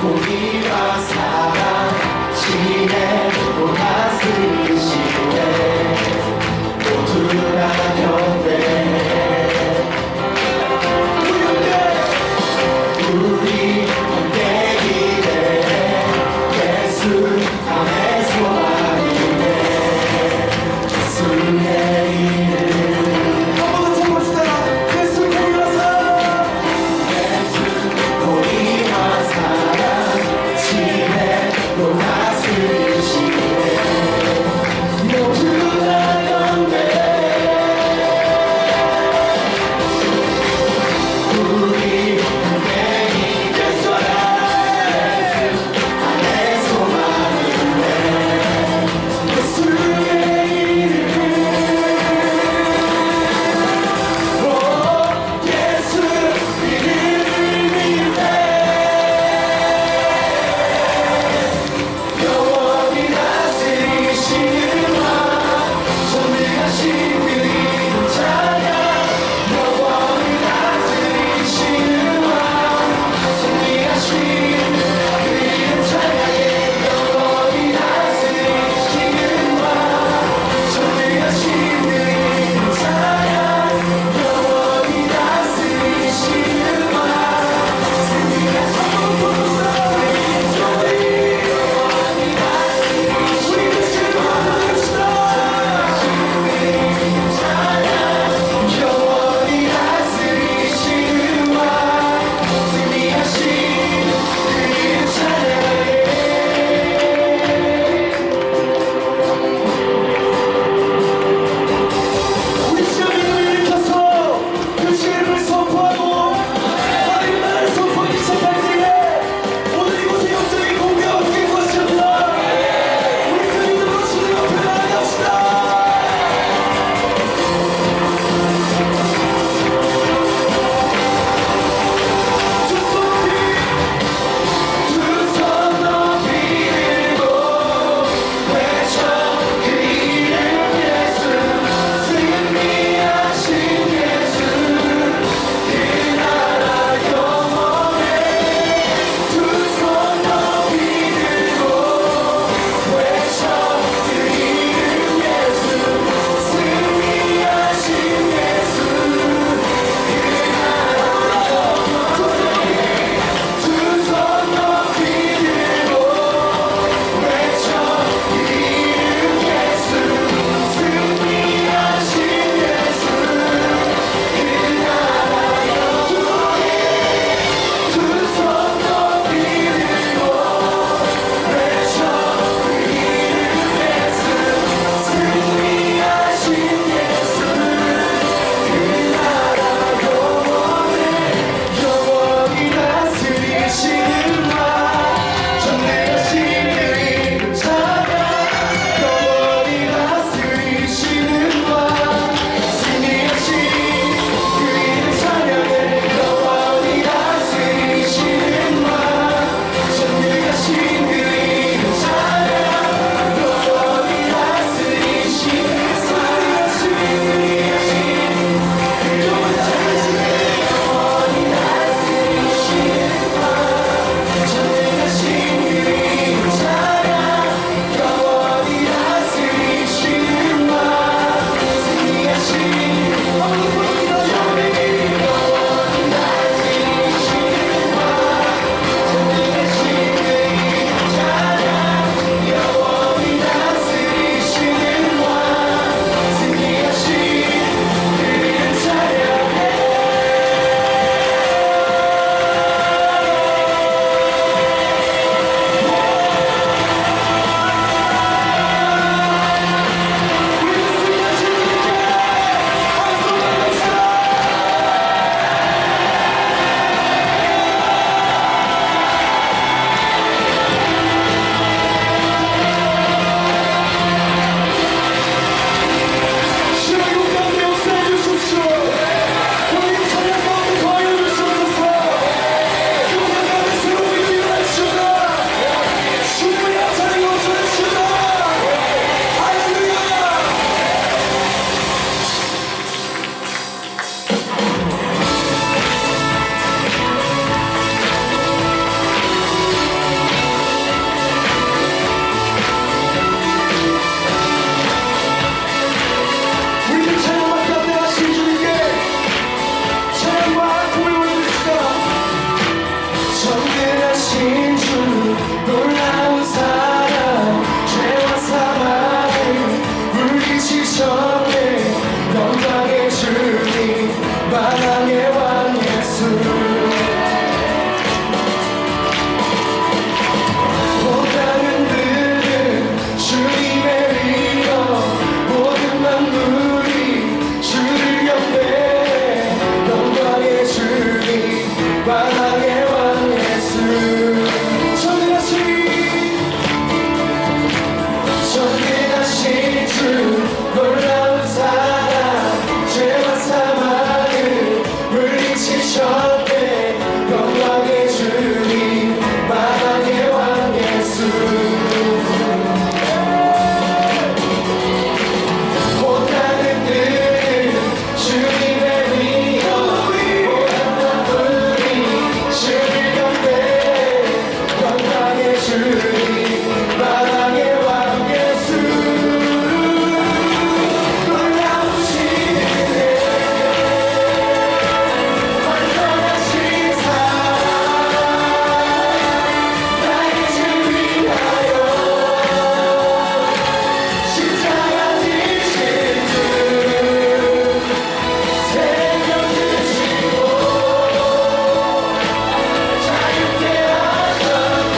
우리와 사랑 지내고 다스리시네 모두가 경배해 우리 함께 기대해 예수 안에 소망이네 예수의 이름 한번더 쳐봅시다 예수 우리와 사랑 지내고 다스리시네 주님 만왕의 왕 예수 놀라우시네 완전하신 사랑 나의 죄 위하여 십자가 지신 주 생명 주시고 자유케 하셨네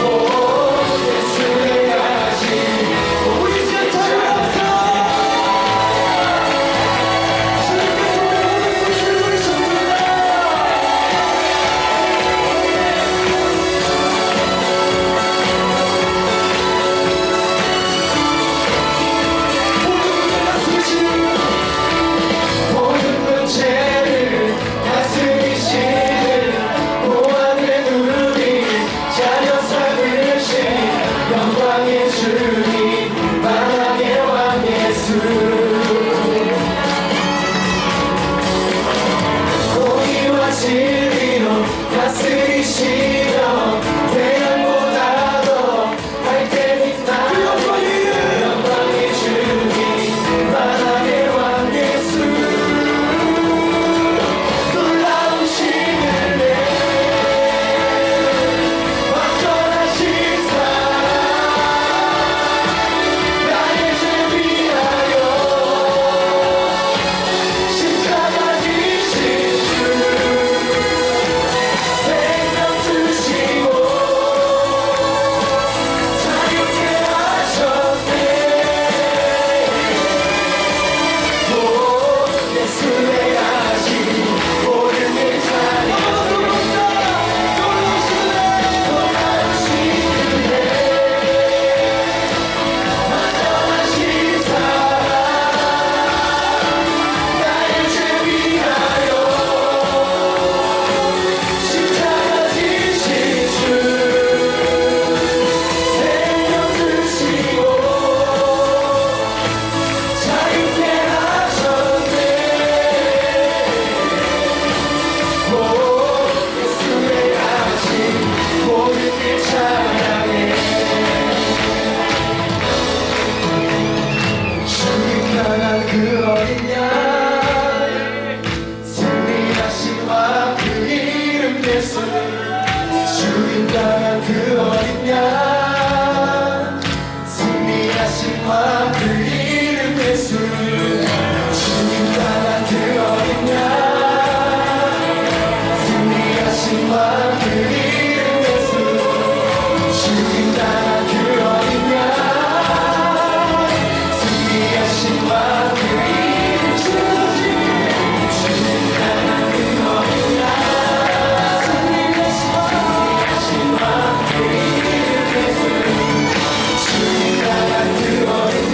오 예수의 가신 우리 집 자유롭소 주님께서 우리 소식을 부르셨습니다 모든 문제를 다스리시는 보안의 누리 자녀 삼으신 영광의 주님 만왕의 왕 예수 공의와 진리로 다스리시며 태양보다 더 밝게 빛나는 영광의 주님 만왕의 왕 예수 놀라우시는 내 완전하신 사랑 나의 죄 위하여 십자가 지신 주 생명 주시고 자유케 하셨네 오 예수의 가신 모든 일 찬양해 놀라우시네 완전하신 사랑 나의 죄 위하여 십자가 지신 주 생명 주시고 자유케 하셨네 오 예수의 가신 모든 일 찬양해 죽임당한 그 어린 양 승리하신 왕 그 이름 예수 죽임당한 그 어린 양 승리하신 왕 그 이름 예수 죽임당한 그 어린 양 승리하신 왕 그 이름 예수 죽임당한 그 어린 양 승리하신 왕 그 이름 예수 죽임당한 그 어린 양 승리하신 왕 그 이름 예수 죽임당한 그 어린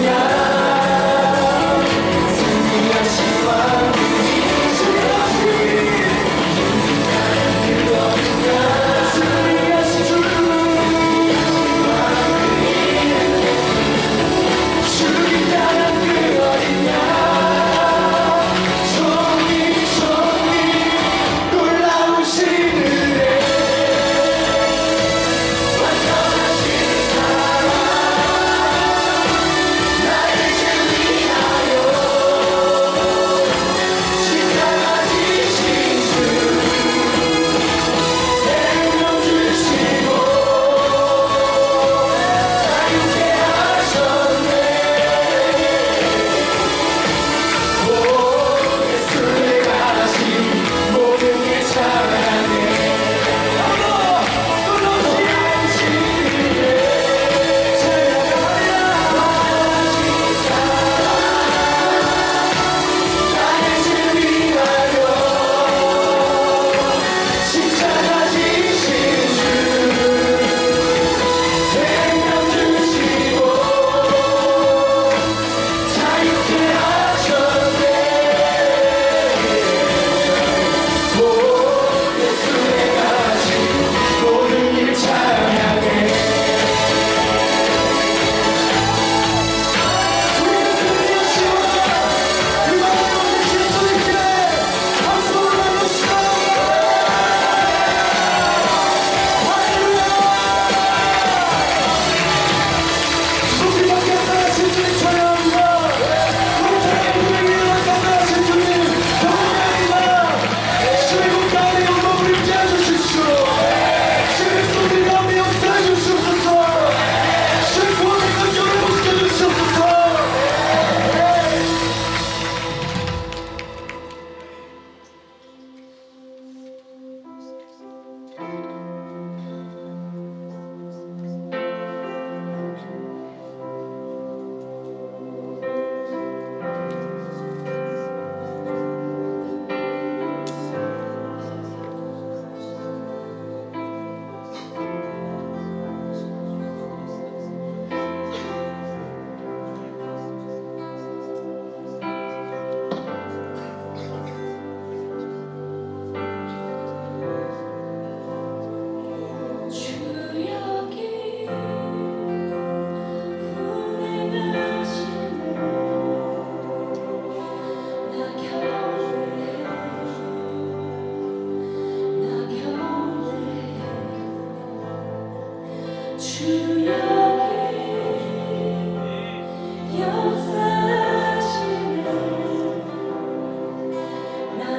나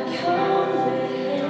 경배해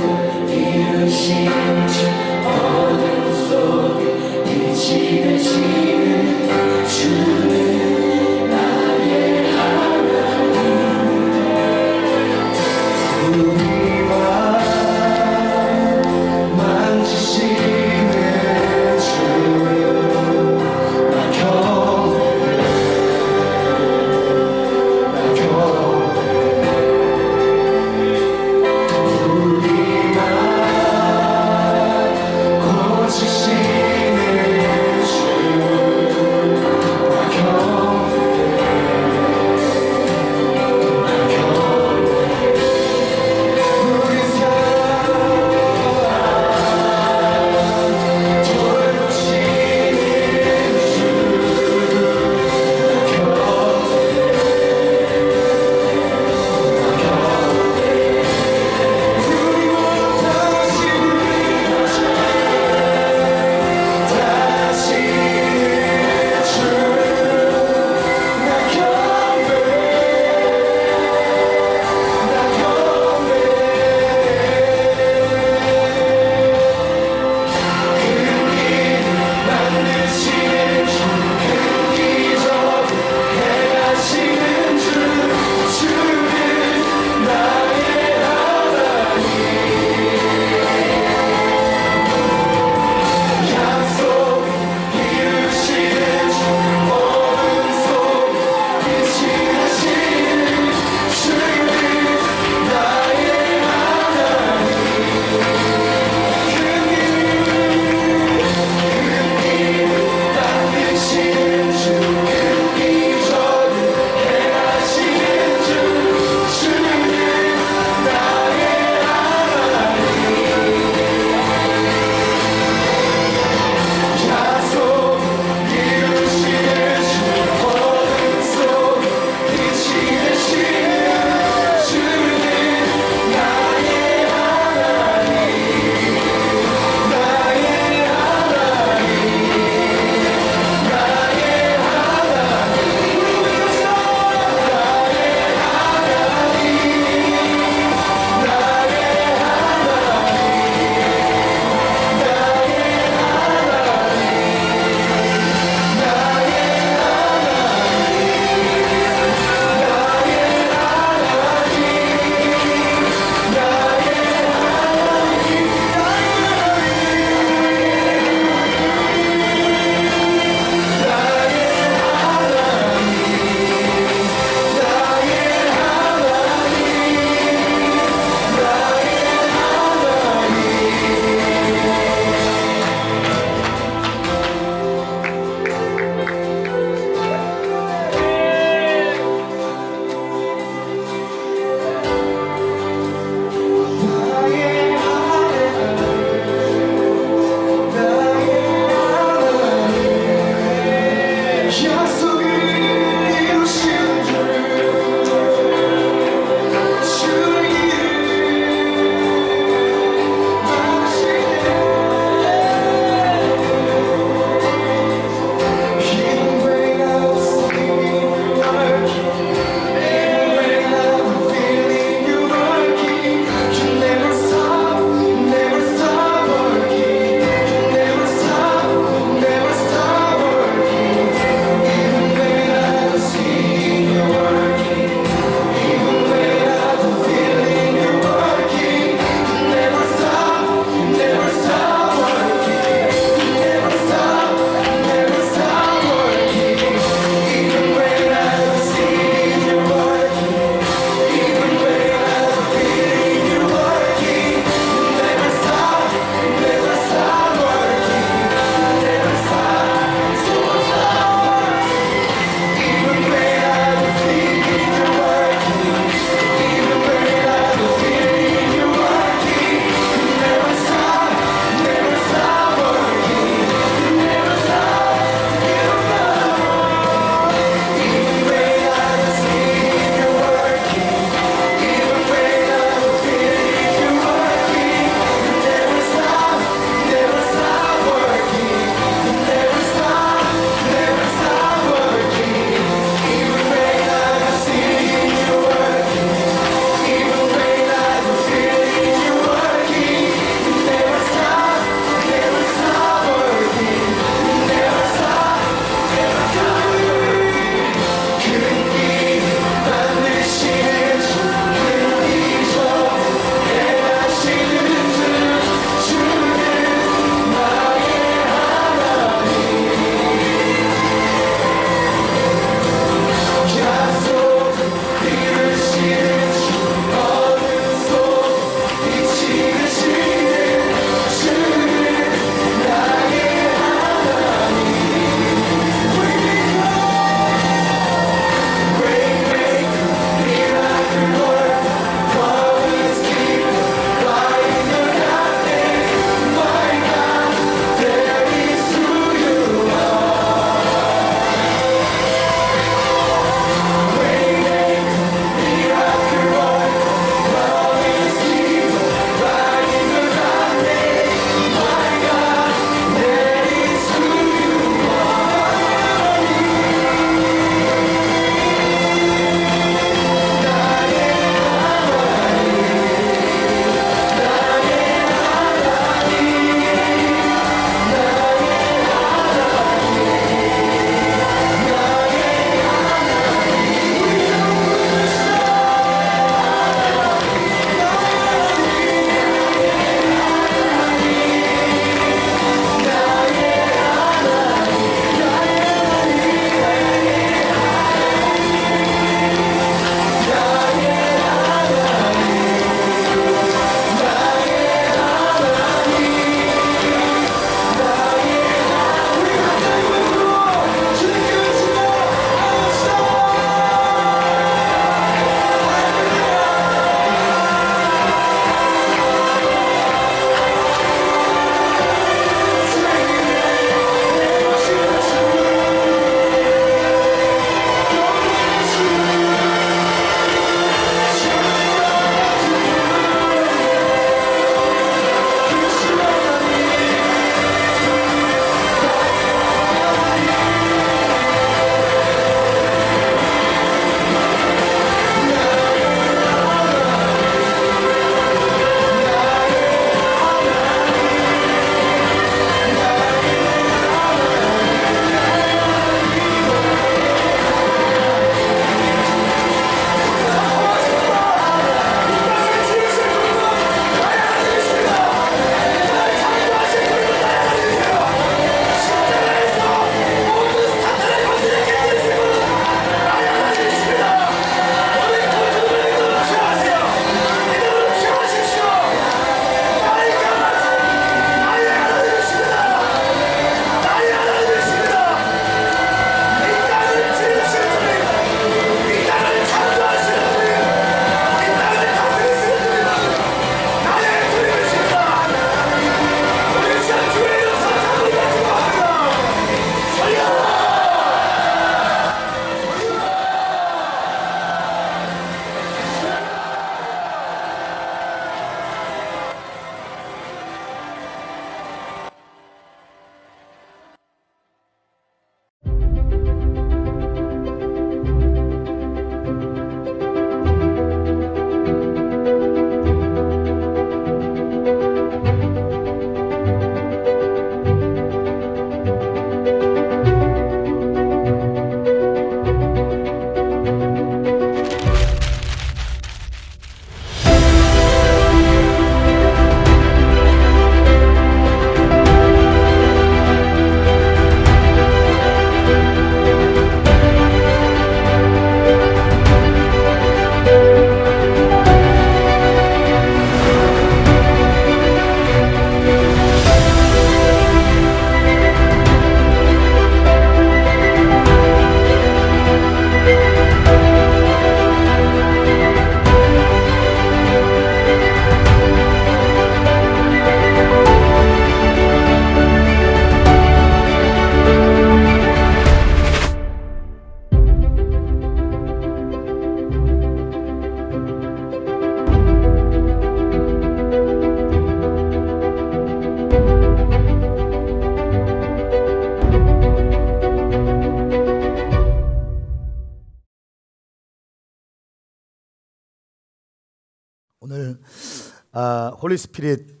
홀리 스피릿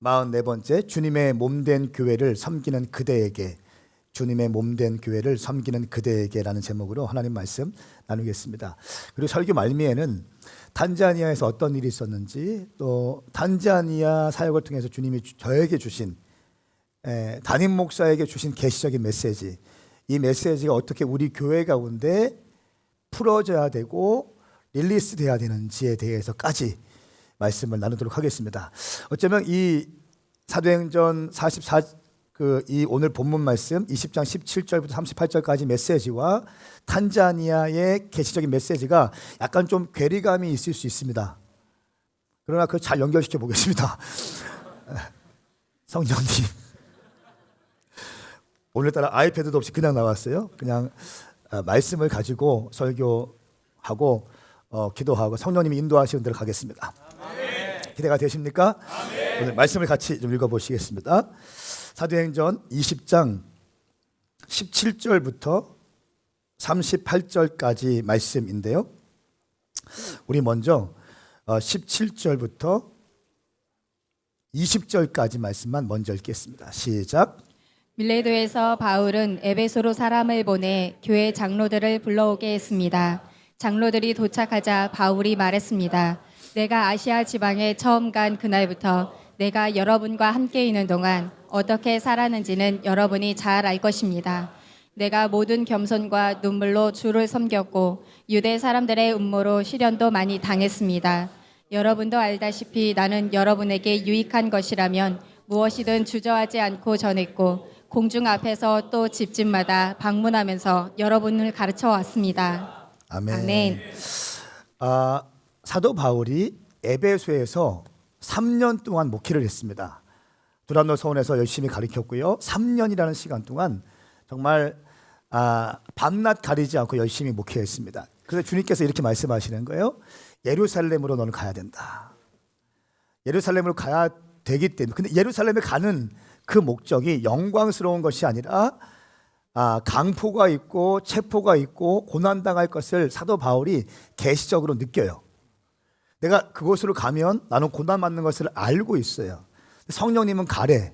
44번째 주님의 몸된 교회를 섬기는 그대에게, 주님의 몸된 교회를 섬기는 그대에게라는 제목으로 하나님 말씀 나누겠습니다. 그리고 설교 말미에는 탄자니아에서 어떤 일이 있었는지, 또 탄자니아 사역을 통해서 주님이 저에게 주신, 담임 목사에게 주신 계시적인 메시지, 이 메시지가 어떻게 우리 교회 가운데 풀어져야 되고 릴리스 돼야 되는지에 대해서까지 말씀을 나누도록 하겠습니다. 어쩌면 이 사도행전 44, 이 오늘 본문 말씀 20장 17절부터 38절까지 메시지와 탄자니아의 계시적인 메시지가 약간 좀 괴리감이 있을 수 있습니다. 그러나 그걸 잘 연결시켜 보겠습니다. 성령님, 오늘따라 아이패드도 없이 그냥 나왔어요. 그냥 말씀을 가지고 설교하고 기도하고 성령님이 인도하시는 대로 가겠습니다. 아멘. 기대가 되십니까? 아멘. 오늘 말씀을 같이 좀 읽어보시겠습니다. 사도행전 20장 17절부터 38절까지 말씀인데요. 우리 먼저 17절부터 20절까지 말씀만 먼저 읽겠습니다. 시작. 밀레도에서 바울은 에베소로 사람을 보내 교회 장로들을 불러오게 했습니다. 장로들이 도착하자 바울이 말했습니다. 내가 아시아 지방에 처음 간 그날부터 내가 여러분과 함께 있는 동안 어떻게 살았는지는 여러분이 잘 알 것입니다. 내가 모든 겸손과 눈물로 주를 섬겼고 유대 사람들의 음모로 시련도 많이 당했습니다. 여러분도 알다시피 나는 여러분에게 유익한 것이라면 무엇이든 주저하지 않고 전했고 공중 앞에서 또 집집마다 방문하면서 여러분을 가르쳐 왔습니다. 아멘. 아멘. 사도 바울이 에베소에서 3년 동안 목회를 했습니다. 두란노 서원에서 열심히 가르쳤고요. 3년이라는 시간 동안 정말 밤낮 가리지 않고 열심히 목회했습니다. 그래서 주님께서 이렇게 말씀하시는 거예요. 예루살렘으로 너는 가야 된다. 예루살렘으로 가야 되기 때문에. 근데 예루살렘에 가는 그 목적이 영광스러운 것이 아니라 강포가 있고 체포가 있고 고난당할 것을 사도 바울이 계시적으로 느껴요. 내가 그곳으로 가면 나는 고난받는 것을 알고 있어요. 성령님은 가래.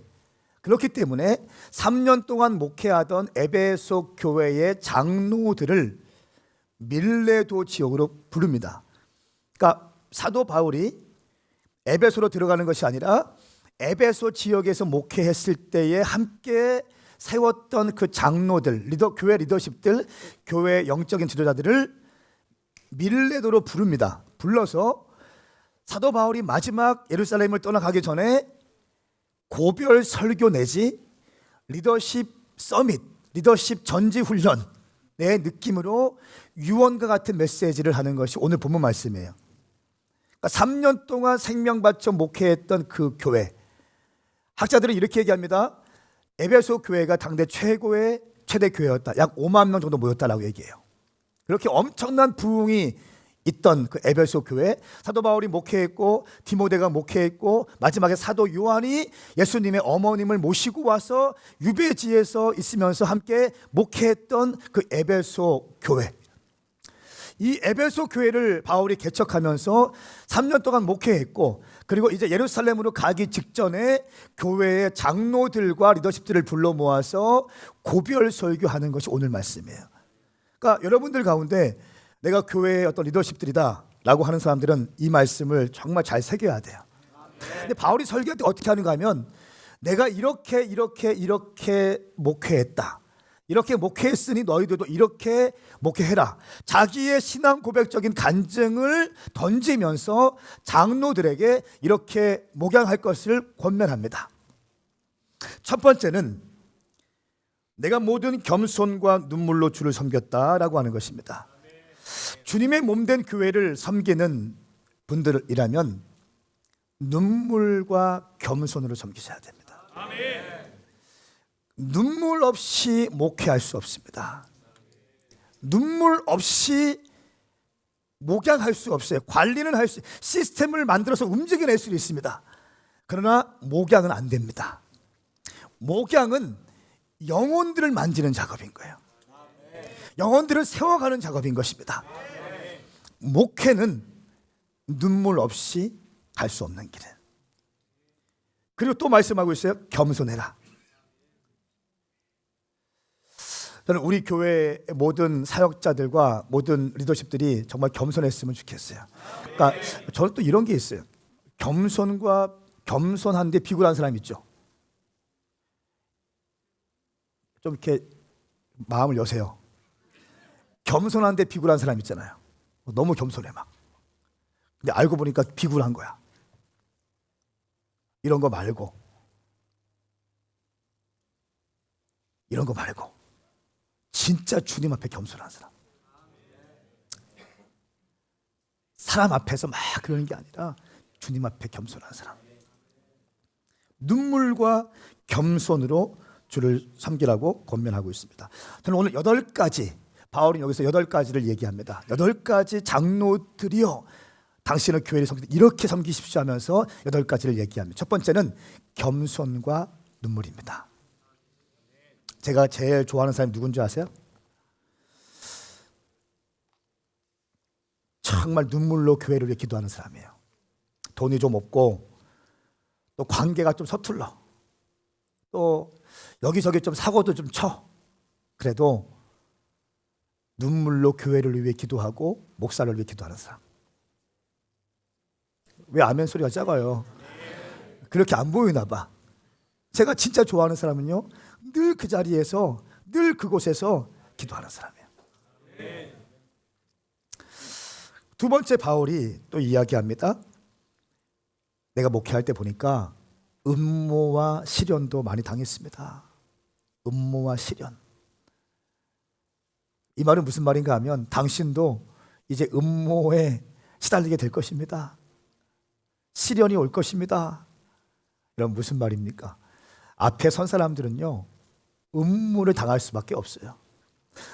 그렇기 때문에 3년 동안 목회하던 에베소 교회의 장로들을 밀레도 지역으로 부릅니다. 그러니까 사도 바울이 에베소로 들어가는 것이 아니라 에베소 지역에서 목회했을 때에 함께 세웠던 그 장로들, 교회 리더십들, 교회 영적인 지도자들을 밀레도로 부릅니다. 불러서 사도 바울이 마지막 예루살렘을 떠나가기 전에 고별 설교 내지 리더십 서밋, 리더십 전지 훈련의 느낌으로 유언과 같은 메시지를 하는 것이 오늘 본문 말씀이에요. 그러니까 3년 동안 생명 바쳐 목회했던 그 교회, 학자들은 이렇게 얘기합니다. 에베소 교회가 당대 최대 교회였다. 약 5만 명 정도 모였다라고 얘기해요. 그렇게 엄청난 부흥이 있던 그 에베소 교회, 사도 바울이 목회했고 디모데가 목회했고 마지막에 사도 요한이 예수님의 어머님을 모시고 와서 유배지에서 있으면서 함께 목회했던 그 에베소 교회. 이 에베소 교회를 바울이 개척하면서 3년 동안 목회했고, 그리고 이제 예루살렘으로 가기 직전에 교회의 장로들과 리더십들을 불러 모아서 고별 설교하는 것이 오늘 말씀이에요. 그러니까 여러분들 가운데 내가 교회의 어떤 리더십들이다 라고 하는 사람들은 이 말씀을 정말 잘 새겨야 돼요. 근데 바울이 설교할 때 어떻게 하는가 하면 내가 이렇게 목회했다, 이렇게 목회했으니 너희들도 이렇게 목회해라. 자기의 신앙 고백적인 간증을 던지면서 장로들에게 이렇게 목양할 것을 권면합니다. 첫 번째는 내가 모든 겸손과 눈물로 주를 섬겼다라고 하는 것입니다. 주님의 몸된 교회를 섬기는 분들이라면 눈물과 겸손으로 섬기셔야 됩니다. 눈물 없이 목회할 수 없습니다. 눈물 없이 목양할 수 없어요. 관리는 할 수, 시스템을 만들어서 움직여낼 수 있습니다. 그러나 목양은 안 됩니다. 목양은 영혼들을 만지는 작업인 거예요. 영혼들을 세워가는 작업인 것입니다. 목회는 눈물 없이 갈 수 없는 길은. 그리고 또 말씀하고 있어요. 겸손해라. 저는 우리 교회 모든 사역자들과 모든 리더십들이 정말 겸손했으면 좋겠어요. 그러니까 저는 또 이런 게 있어요. 겸손한데 비굴한 사람 있죠. 좀 이렇게 마음을 여세요. 겸손한데 비굴한 사람 있잖아요. 너무 겸손해 막. 근데 알고 보니까 비굴한 거야. 이런 거 말고 진짜 주님 앞에 겸손한 사람. 사람 앞에서 막 그러는 게 아니라 주님 앞에 겸손한 사람. 눈물과 겸손으로 주를 섬기라고 권면하고 있습니다. 저는 오늘 8가지, 바울은 여기서 8가지를 얘기합니다. 8가지 장로들이요, 당신의 교회를 이렇게 섬기십시오 하면서 8가지를 얘기합니다. 첫 번째는 겸손과 눈물입니다. 제가 제일 좋아하는 사람이 누군지 아세요? 정말 눈물로 교회를 위해 기도하는 사람이에요. 돈이 좀 없고 또 관계가 좀 서툴러, 또 여기저기 좀 사고도 좀 쳐. 그래도 눈물로 교회를 위해 기도하고 목사를 위해 기도하는 사람. 왜 아멘 소리가 작아요? 그렇게 안 보이나 봐. 제가 진짜 좋아하는 사람은요, 늘 그 자리에서, 늘 그곳에서 기도하는 사람이에요. 두 번째, 바울이 또 이야기합니다. 내가 목회할 때 보니까 음모와 시련도 많이 당했습니다. 음모와 시련. 이 말은 무슨 말인가 하면 당신도 이제 음모에 시달리게 될 것입니다. 시련이 올 것입니다. 이런 무슨 말입니까? 앞에 선 사람들은요, 음모를 당할 수밖에 없어요.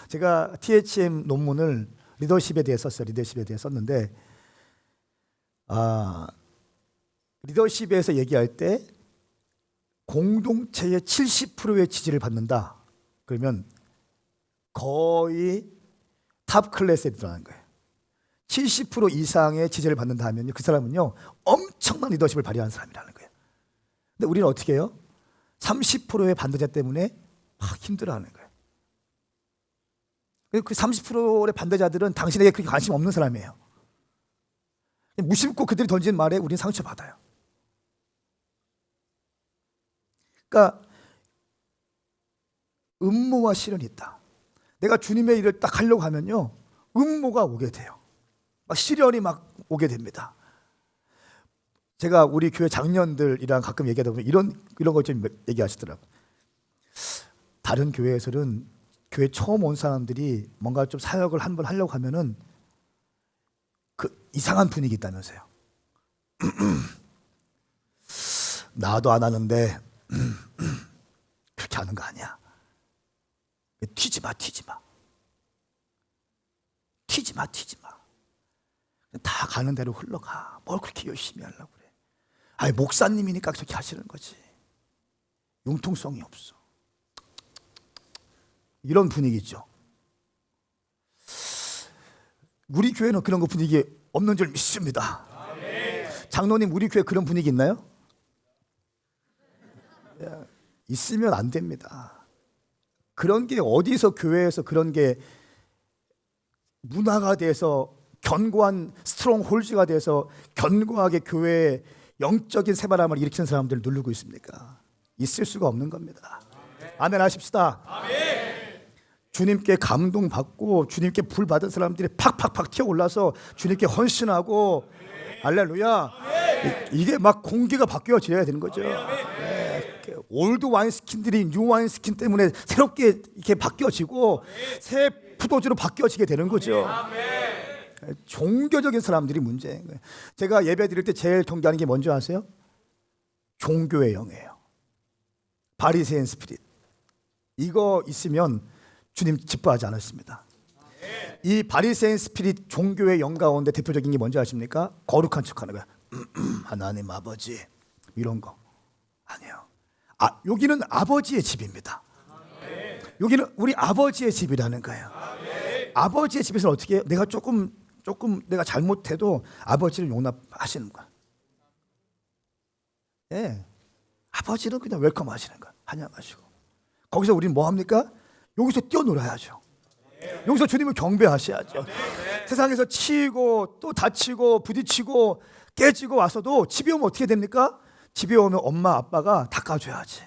제가 THM 논문을 리더십에 대해 썼어요. 리더십에 대해 썼는데, 리더십에서 얘기할 때 공동체의 70%의 지지를 받는다. 그러면 거의 탑 클래스에 들어가는 거예요. 70% 이상의 지지를 받는다 하면 그 사람은요, 엄청난 리더십을 발휘하는 사람이라는 거예요. 근데 우리는 어떻게 해요? 30%의 반대자 때문에 막 힘들어하는 거예요. 그 30%의 반대자들은 당신에게 그렇게 관심 없는 사람이에요. 무심코 그들이 던진 말에 우리는 상처받아요. 그러니까 음모와 시련이 있다. 내가 주님의 일을 딱 하려고 하면요, 음모가 오게 돼요. 막 시련이 막 오게 됩니다. 제가 우리 교회 장년들이랑 가끔 얘기하다 보면 이런 거 좀 얘기하시더라고요. 다른 교회에서는 교회 처음 온 사람들이 뭔가 좀 사역을 한번 하려고 하면은 그 이상한 분위기 있다면서요. 나도 안 하는데 그렇게 하는 거 아니야. 튀지 마. 다 가는 대로 흘러가. 뭘 그렇게 열심히 하려고 그래. 아니, 목사님이니까 그렇게 하시는 거지. 융통성이 없어. 이런 분위기죠. 우리 교회는 그런 거 분위기 없는 줄 믿습니다. 장로님, 우리 교회 그런 분위기 있나요? 있으면 안 됩니다. 그런 게 어디서 교회에서 그런 게 문화가 돼서 견고한 스트롱홀즈가 돼서 견고하게 교회의 영적인 새바람을 일으키는 사람들을 누르고 있습니까? 있을 수가 없는 겁니다. 아멘 하십시다. 주님께 감동받고 주님께 불 받은 사람들이 팍팍팍 튀어올라서 주님께 헌신하고, 할렐루야. 이게 막 공기가 바뀌어져야 되는 거죠. 올드 와인스킨들이 뉴 와인스킨 때문에 새롭게 이렇게 바뀌어지고 새 포도주로 바뀌어지게 되는 거죠. 종교적인 사람들이 문제인 거예요. 제가 예배 드릴 때 제일 경계하는 게 뭔지 아세요? 종교의 영이에요. 바리새인 스피릿. 이거 있으면 주님 기뻐하지 않았습니다. 이 바리새인 스피릿, 종교의 영 가운데 대표적인 게 뭔지 아십니까? 거룩한 척하는 거야. 하나님 아버지, 이런 거 아니에요. 여기는 아버지의 집입니다. 여기는 우리 아버지의 집이라는 거예요. 아버지의 집에서는 어떻게 해요? 내가 조금 조금 내가 잘못해도 아버지를 용납하시는 거야. 예, 아버지는 그냥 웰컴 하시는 거야. 환영하시고. 거기서 우리는 뭐 합니까? 여기서 뛰어놀아야죠. 여기서 주님을 경배하셔야죠. 세상에서 치이고 또 다치고 부딪히고 깨지고 와서도 집에 오면 어떻게 됩니까? 집에 오면 엄마 아빠가 닦아줘야지.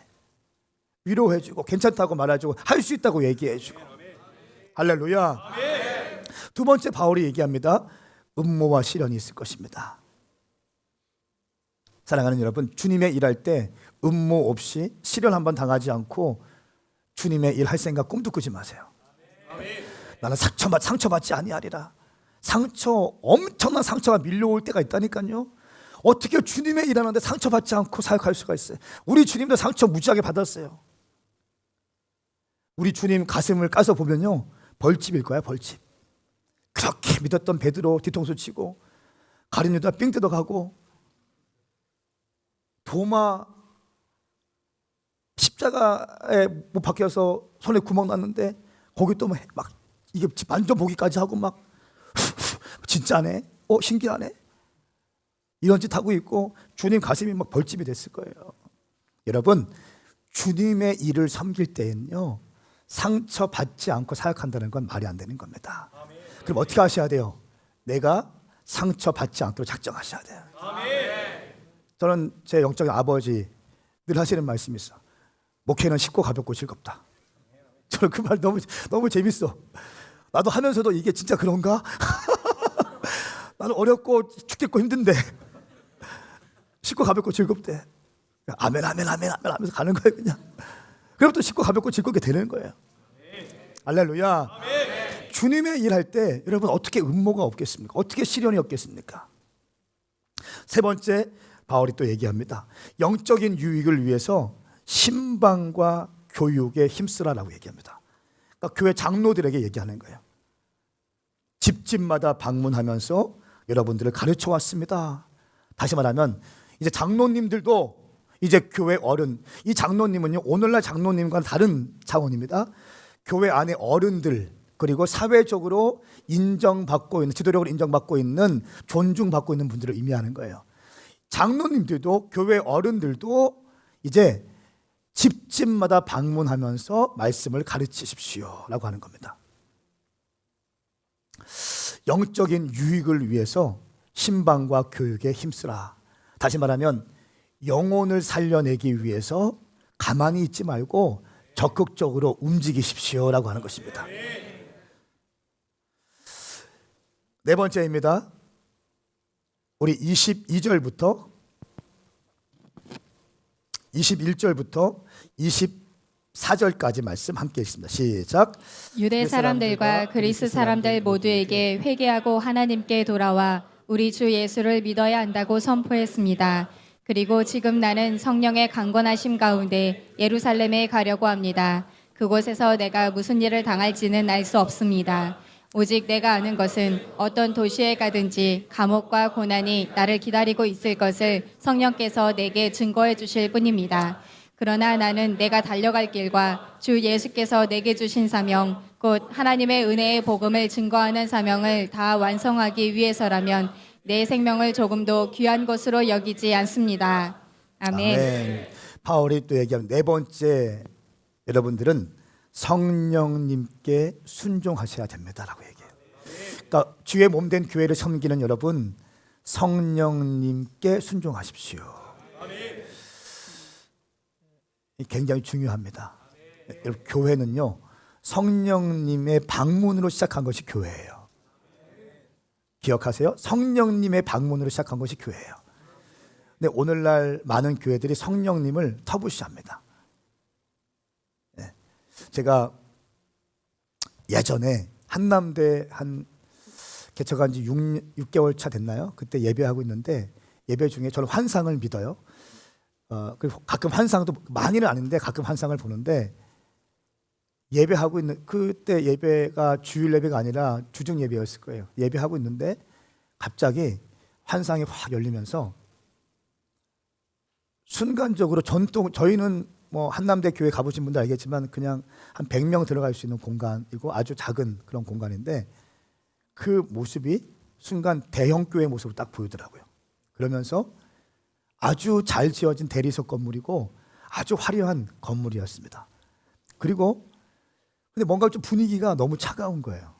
위로해주고 괜찮다고 말해주고 할 수 있다고 얘기해주고. 할렐루야. 두 번째 바울이 얘기합니다. 음모와 시련이 있을 것입니다. 사랑하는 여러분, 주님의 일할 때 음모 없이 시련 한번 당하지 않고 주님의 일 할 생각 꿈도 꾸지 마세요. 나는 상처받지 아니하리라. 엄청난 상처가 밀려올 때가 있다니까요. 어떻게 주님의 일하는데 상처받지 않고 사역할 수가 있어요? 우리 주님도 상처 무지하게 받았어요. 우리 주님 가슴을 까서 보면요, 벌집일 거야, 벌집. 그렇게 믿었던 베드로 뒤통수 치고 가룟 유다 삥 뜯어가고 도마 십자가에 못 박혀서 손에 구멍 났는데 거기 또 막 이게 만져보기까지 하고 막 진짜네? 신기하네? 이런 짓 하고 있고 주님 가슴이 막 벌집이 됐을 거예요. 여러분, 주님의 일을 섬길 때는요, 상처받지 않고 사역한다는 건 말이 안 되는 겁니다. 그럼 어떻게 하셔야 돼요? 내가 상처받지 않도록 작정하셔야 돼요. 저는 제 영적인 아버지 늘 하시는 말씀이 있어. 목회는 쉽고 가볍고 즐겁다. 저는 그 말 너무 재밌어. 나도 하면서도 이게 진짜 그런가? 나는 어렵고 죽겠고 힘든데 쉽고 가볍고 즐겁대. 아멘 아멘 아멘 아멘 하면서 가는 거예요 그냥. 그럼 또 쉽고 가볍고 즐겁게 되는 거예요. 할렐루야. 주님의 일할 때 여러분 어떻게 음모가 없겠습니까? 어떻게 시련이 없겠습니까? 세 번째, 바울이 또 얘기합니다. 영적인 유익을 위해서 신방과 교육에 힘쓰라라고 얘기합니다. 그러니까 교회 장로들에게 얘기하는 거예요. 집집마다 방문하면서 여러분들을 가르쳐 왔습니다. 다시 말하면 이제 장로님들도 이제 교회 어른, 이 장로님은요 오늘날 장로님과는 다른 차원입니다. 교회 안에 어른들 그리고 사회적으로 인정받고 있는, 지도력으로 인정받고 있는, 존중받고 있는 분들을 의미하는 거예요. 장로님들도, 교회 어른들도 이제 집집마다 방문하면서 말씀을 가르치십시오 라고 하는 겁니다. 영적인 유익을 위해서 신방과 교육에 힘쓰라. 다시 말하면 영혼을 살려내기 위해서 가만히 있지 말고 적극적으로 움직이십시오 라고 하는 것입니다. 네 번째입니다. 우리 22절부터 21절부터 24절까지 말씀 함께 읽습니다. 시작. 유대 사람들과 그리스 사람들 모두에게 회개하고 하나님께 돌아와 우리 주 예수를 믿어야 한다고 선포했습니다. 그리고 지금 나는 성령의 강권하심 가운데 예루살렘에 가려고 합니다. 그곳에서 내가 무슨 일을 당할지는 알 수 없습니다. 오직 내가 아는 것은 어떤 도시에 가든지 감옥과 고난이 나를 기다리고 있을 것을 성령께서 내게 증거해 주실 뿐입니다. 그러나 나는 내가 달려갈 길과 주 예수께서 내게 주신 사명, 곧 하나님의 은혜의 복음을 증거하는 사명을 다 완성하기 위해서라면 내 생명을 조금도 귀한 것으로 여기지 않습니다. 아멘. 아멘. 바울이 또 얘기하는 네 번째, 여러분들은 성령님께 순종하셔야 됩니다라고 얘기해요. 그러니까 주의 몸된 교회를 섬기는 여러분, 성령님께 순종하십시오. 굉장히 중요합니다. 여러분, 교회는요 성령님의 방문으로 시작한 것이 교회예요. 기억하세요? 성령님의 방문으로 시작한 것이 교회예요. 근데 오늘날 많은 교회들이 성령님을 터부시합니다. 제가 예전에 한남대 개척한 지 6개월 차 됐나요? 그때 예배하고 있는데 예배 중에 저는 환상을 믿어요. 그리고 가끔 환상도 많이는 아닌데 가끔 환상을 보는데 예배하고 있는 그때 예배가 주일 예배가 아니라 주중 예배였을 거예요. 예배하고 있는데 갑자기 환상이 확 열리면서 순간적으로 저희는 뭐 한남대 교회 가보신 분들 알겠지만 그냥 한 100명 들어갈 수 있는 공간이고 아주 작은 그런 공간인데 그 모습이 순간 대형 교회 모습을 딱 보이더라고요. 그러면서 아주 잘 지어진 대리석 건물이고 아주 화려한 건물이었습니다. 그리고 근데 뭔가 좀 분위기가 너무 차가운 거예요.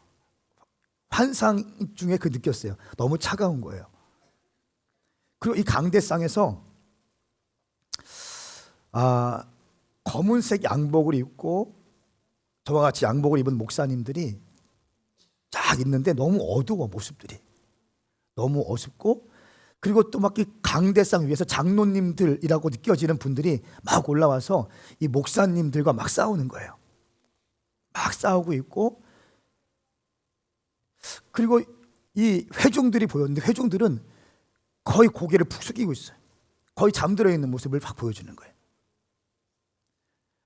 환상 중에 그 느꼈어요. 너무 차가운 거예요. 그리고 이 강대상에서 검은색 양복을 입고 저와 같이 양복을 입은 목사님들이 쫙 있는데 너무 어두워, 모습들이. 너무 어둡고, 그리고 또 막 이 강대상 위에서 장로님들이라고 느껴지는 분들이 막 올라와서 이 목사님들과 막 싸우는 거예요. 막 싸우고 있고, 그리고 이 회중들이 보였는데 회중들은 거의 고개를 푹 숙이고 있어요. 거의 잠들어 있는 모습을 막 보여주는 거예요.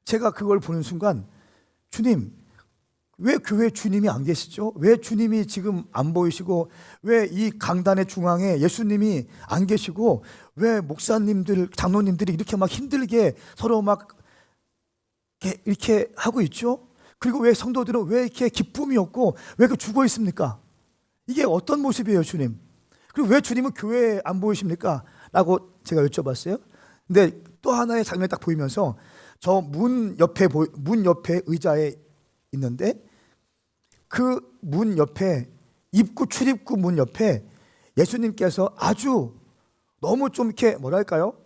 제가 그걸 보는 순간, 주님, 왜 교회 주님이 안 계시죠? 왜 주님이 지금 안 보이시고, 왜 이 강단의 중앙에 예수님이 안 계시고, 왜 목사님들, 장로님들이 이렇게 막 힘들게 서로 막 이렇게 하고 있죠? 그리고 왜 성도들은 왜 이렇게 기쁨이 없고 왜 그 죽어 있습니까? 이게 어떤 모습이에요, 주님? 그리고 왜 주님은 교회에 안 보이십니까? 라고 제가 여쭤봤어요. 근데 또 하나의 장면이 딱 보이면서 저 문 옆에 의자에 있는데 그 문 옆에 출입구 문 옆에 예수님께서 아주 너무 좀 이렇게 뭐랄까요?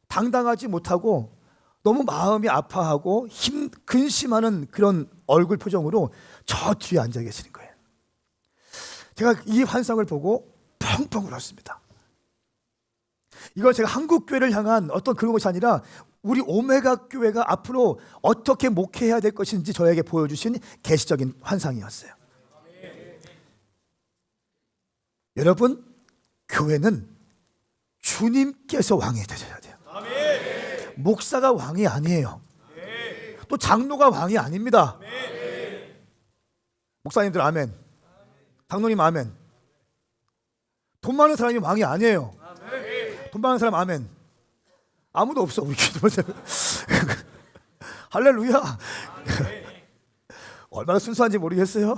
당당하지 못하고 너무 마음이 아파하고 근심하는 그런 얼굴 표정으로 저 뒤에 앉아 계시는 거예요. 제가 이 환상을 보고 펑펑 울었습니다. 이건 제가 한국 교회를 향한 어떤 그런 것이 아니라 우리 오메가 교회가 앞으로 어떻게 목회해야 될 것인지 저에게 보여주신 계시적인 환상이었어요. 여러분, 교회는 주님께서 왕이 되셔야 돼요. 목사가 왕이 아니에요. 또 장로가 왕이 아닙니다. 목사님들 아멘. 장로님 아멘. 돈 많은 사람이 왕이 아니에요. 돈 많은 사람 아멘. 아무도 없어 우리 기도하세요. 할렐루야. 얼마나 순수한지 모르겠어요.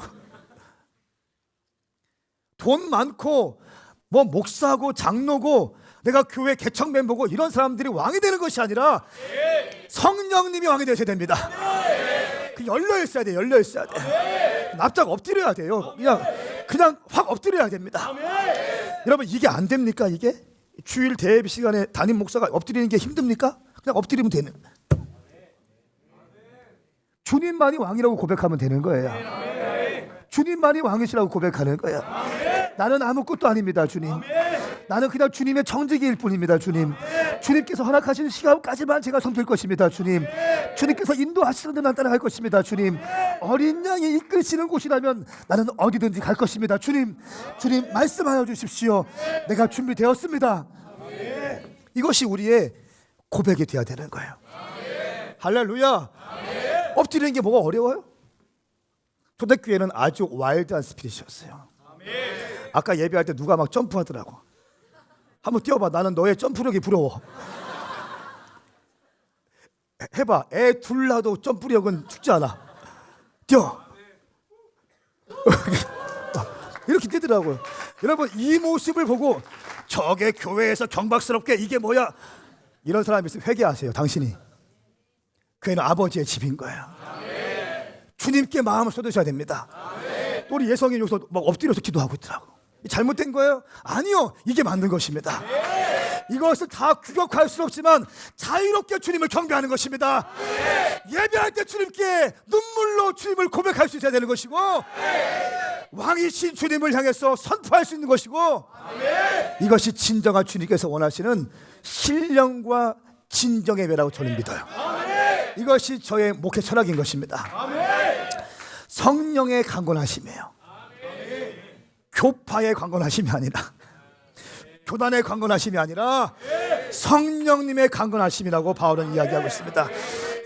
돈 많고 뭐 목사고 장로고 내가 교회 개척 멤버고 이런 사람들이 왕이 되는 것이 아니라 성령님이 왕이 되셔야 됩니다. 그 열려 있어야 돼. 열려 있어야 돼. 납작 엎드려야 돼요. 그냥 확 엎드려야 됩니다. 여러분, 이게 안 됩니까? 이게 주일 대예배 시간에 담임 목사가 엎드리는 게 힘듭니까? 그냥 엎드리면 되는. 주님만이 왕이라고 고백하면 되는 거예요. 주님만이 왕이시라고 고백하는 거예요. 나는 아무것도 아닙니다, 주님. 나는 그냥 주님의 청지기일 뿐입니다, 주님. 주님께서 허락하신 시간까지만 제가 섬길 것입니다, 주님. 주님께서 인도하시는 대로 난 따라갈 것입니다, 주님. 어린 양이 이끌시는 곳이라면 나는 어디든지 갈 것입니다, 주님. 주님, 말씀하여 주십시오. 내가 준비되었습니다. 이것이 우리의 고백이 되어야 되는 거예요. 할렐루야. 엎드리는 게 뭐가 어려워요? 초대교회는 아주 와일드한 스피릿이었어요. 아까 예배할 때 누가 막 점프하더라고. 한번 뛰어봐. 나는 너의 점프력이 부러워. 해봐. 애 둘 낳아도 점프력은 죽지 않아. 뛰어. 이렇게 뛰더라고요. 여러분, 이 모습을 보고 저게 교회에서 경박스럽게 이게 뭐야? 이런 사람이 있으면 회개하세요. 당신이. 교회는 아버지의 집인 거예요. 주님께 마음을 쏟으셔야 됩니다. 또 우리 예성이 여기서 막 엎드려서 기도하고 있더라고. 잘못된 거예요? 아니요, 이게 맞는 것입니다. 이것을 다 규격할 수 없지만 자유롭게 주님을 경배하는 것입니다. 예배할 때 주님께 눈물로 주님을 고백할 수 있어야 되는 것이고, 왕이신 주님을 향해서 선포할 수 있는 것이고, 이것이 진정한 주님께서 원하시는 신령과 진정의 예배라고 저는 믿어요. 이것이 저의 목회 철학인 것입니다. 성령의 강건하심이에요. 교파의 강건하심이 아니라, 교단의 강건하심이 아니라 성령님의 강건하심이라고 바울은 이야기하고 있습니다.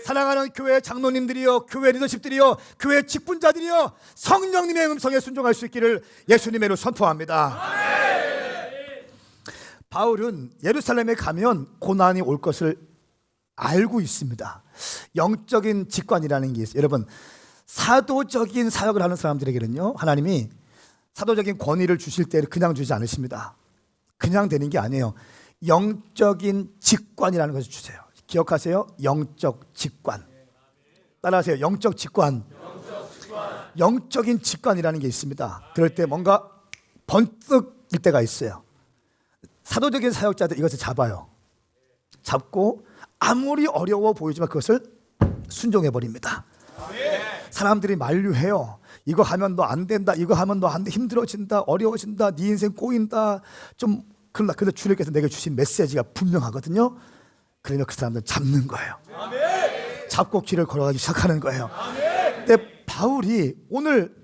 사랑하는 교회 장로님들이요, 교회 리더십들이요, 교회 직분자들이요, 성령님의 음성에 순종할 수 있기를 예수님의 이름으로 선포합니다. 바울은 예루살렘에 가면 고난이 올 것을 알고 있습니다. 영적인 직관이라는 게 있어요. 여러분, 사도적인 사역을 하는 사람들에게는요, 하나님이 사도적인 권위를 주실 때 그냥 주지 않으십니다. 그냥 되는 게 아니에요. 영적인 직관이라는 것을 주세요. 기억하세요. 영적 직관. 따라하세요. 영적 직관. 영적인 직관이라는 게 있습니다. 그럴 때 뭔가 번뜩일 때가 있어요. 사도적인 사역자들 이것을 잡아요. 잡고 아무리 어려워 보이지만 그것을 순종해 버립니다. 사람들이 만류해요. 이거 하면 너 안 된다. 이거 하면 너 안 돼. 힘들어진다. 어려워진다. 네 인생 꼬인다. 좀 그런다. 근데 주님께서 내게 주신 메시지가 분명하거든요. 그러면 그 사람들 잡는 거예요. 잡고 길을 걸어가기 시작하는 거예요. 근데 바울이 오늘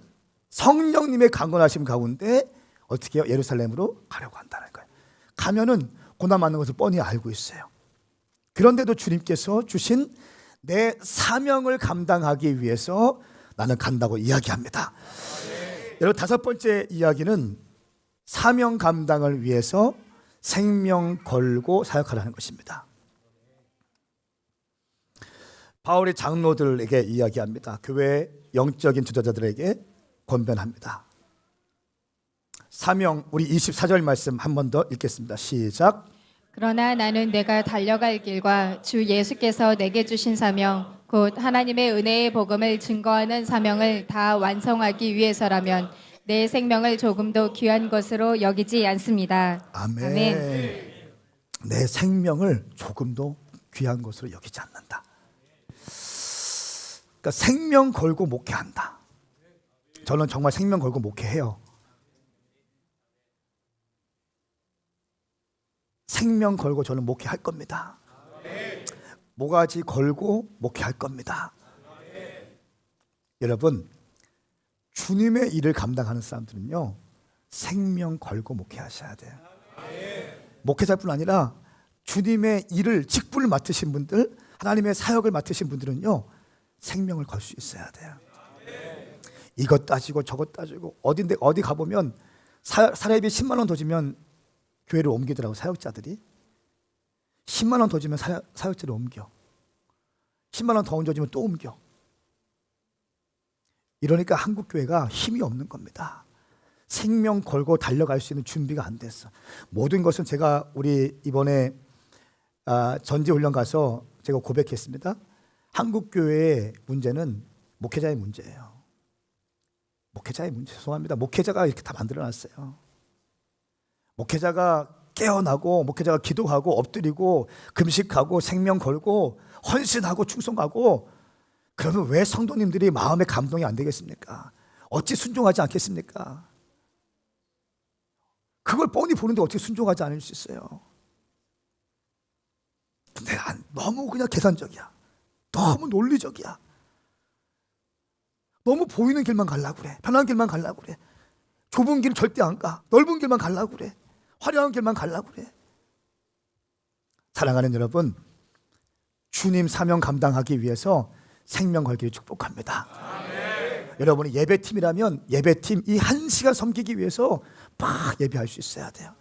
성령님의 강건하심 가운데 어떻게 해요? 예루살렘으로 가려고 한다는 거예요. 가면은 고난 받는 것을 뻔히 알고 있어요. 그런데도 주님께서 주신 내 사명을 감당하기 위해서 나는 간다고 이야기합니다. 여러분, 다섯 번째 이야기는 사명 감당을 위해서 생명 걸고 사역하라는 것입니다. 바울이 장로들에게 이야기합니다. 교회 영적인 지도자들에게 권면합니다. 사명, 우리 24절 말씀 한 번 더 읽겠습니다. 시작. 그러나 나는 내가 달려갈 길과 주 예수께서 내게 주신 사명 곧 하나님의 은혜의 복음을 증거하는 사명을 다 완성하기 위해서라면 내 생명을 조금도 귀한 것으로 여기지 않습니다. 아멘. 내 생명을 조금도 귀한 것으로 여기지 않는다. 그러니까 생명 걸고 목회한다. 저는 정말 생명 걸고 목회해요. 생명 걸고 저는 목회할 겁니다. 모가지 걸고 목회할 겁니다. 여러분, 주님의 일을 감당하는 사람들은요, 생명 걸고 목회하셔야 돼요. 목회자뿐 아니라 주님의 일을 직분을 맡으신 분들, 하나님의 사역을 맡으신 분들은요, 생명을 걸 수 있어야 돼요. 이것 따지고 저것 따지고 어디 가보면 사례비 10만 원 더 주면 교회를 옮기더라고. 사역자들이 10만 원 더 주면 사역자를 옮겨. 10만 원 더 얹어주면 또 옮겨. 이러니까 한국 교회가 힘이 없는 겁니다. 생명 걸고 달려갈 수 있는 준비가 안 됐어. 모든 것은 제가 우리 이번에 전지훈련 가서 제가 고백했습니다. 한국 교회의 문제는 목회자의 문제예요. 목회자의 문제. 죄송합니다. 목회자가 이렇게 다 만들어놨어요. 목회자가 깨어나고 목회자가 기도하고 엎드리고 금식하고 생명 걸고 헌신하고 충성하고 그러면 왜 성도님들이 마음에 감동이 안 되겠습니까? 어찌 순종하지 않겠습니까? 그걸 뻔히 보는데 어떻게 순종하지 않을 수 있어요? 근데 너무 그냥 계산적이야. 너무 논리적이야. 너무 보이는 길만 가려고 그래. 편한 길만 가려고 그래. 좁은 길 절대 안 가. 넓은 길만 가려고 그래. 화려한 길만 가려고 그래. 사랑하는 여러분, 주님 사명 감당하기 위해서 생명 걸기를 축복합니다. 여러분이 예배팀이라면 예배팀 이 1시간 섬기기 위해서 막 예배할 수 있어야 돼요.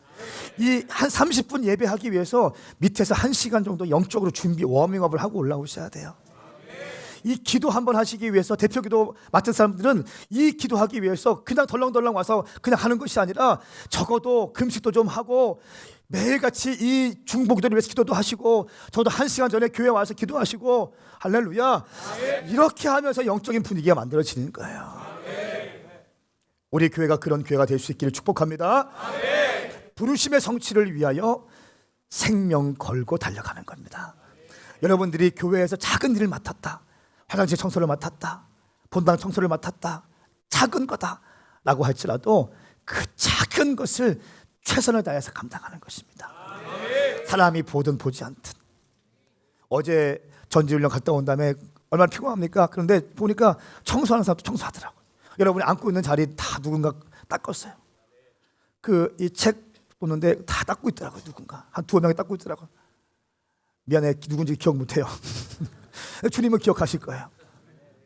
이 한 30분 예배하기 위해서 밑에서 1시간 정도 영적으로 준비 워밍업을 하고 올라오셔야 돼요. 이 기도 한번 하시기 위해서 대표 기도 맡은 사람들은 이 기도하기 위해서 그냥 덜렁덜렁 와서 그냥 하는 것이 아니라 적어도 금식도 좀 하고 매일같이 이 중보기도를 위해서 기도도 하시고 저도 1시간 전에 교회 와서 기도하시고 할렐루야. 이렇게 하면서 영적인 분위기가 만들어지는 거예요. 우리 교회가 그런 교회가 될 수 있기를 축복합니다. 부르심의 성취를 위하여 생명 걸고 달려가는 겁니다. 여러분들이 교회에서 작은 일을 맡았다. 화장실 청소를 맡았다. 본당 청소를 맡았다. 작은 거다 라고 할지라도 그 작은 것을 최선을 다해서 감당하는 것입니다. 사람이 보든 보지 않든. 어제 전지훈련 갔다 온 다음에 얼마나 피곤합니까? 그런데 보니까 청소하는 사람도 청소하더라고요. 여러분이 앉고 있는 자리 다 누군가 닦았어요. 이 책 보는데 다 닦고 있더라고요. 누군가 한 2명이 닦고 있더라고요. 미안해, 누군지 기억 못해요. 주님은 기억하실 거예요.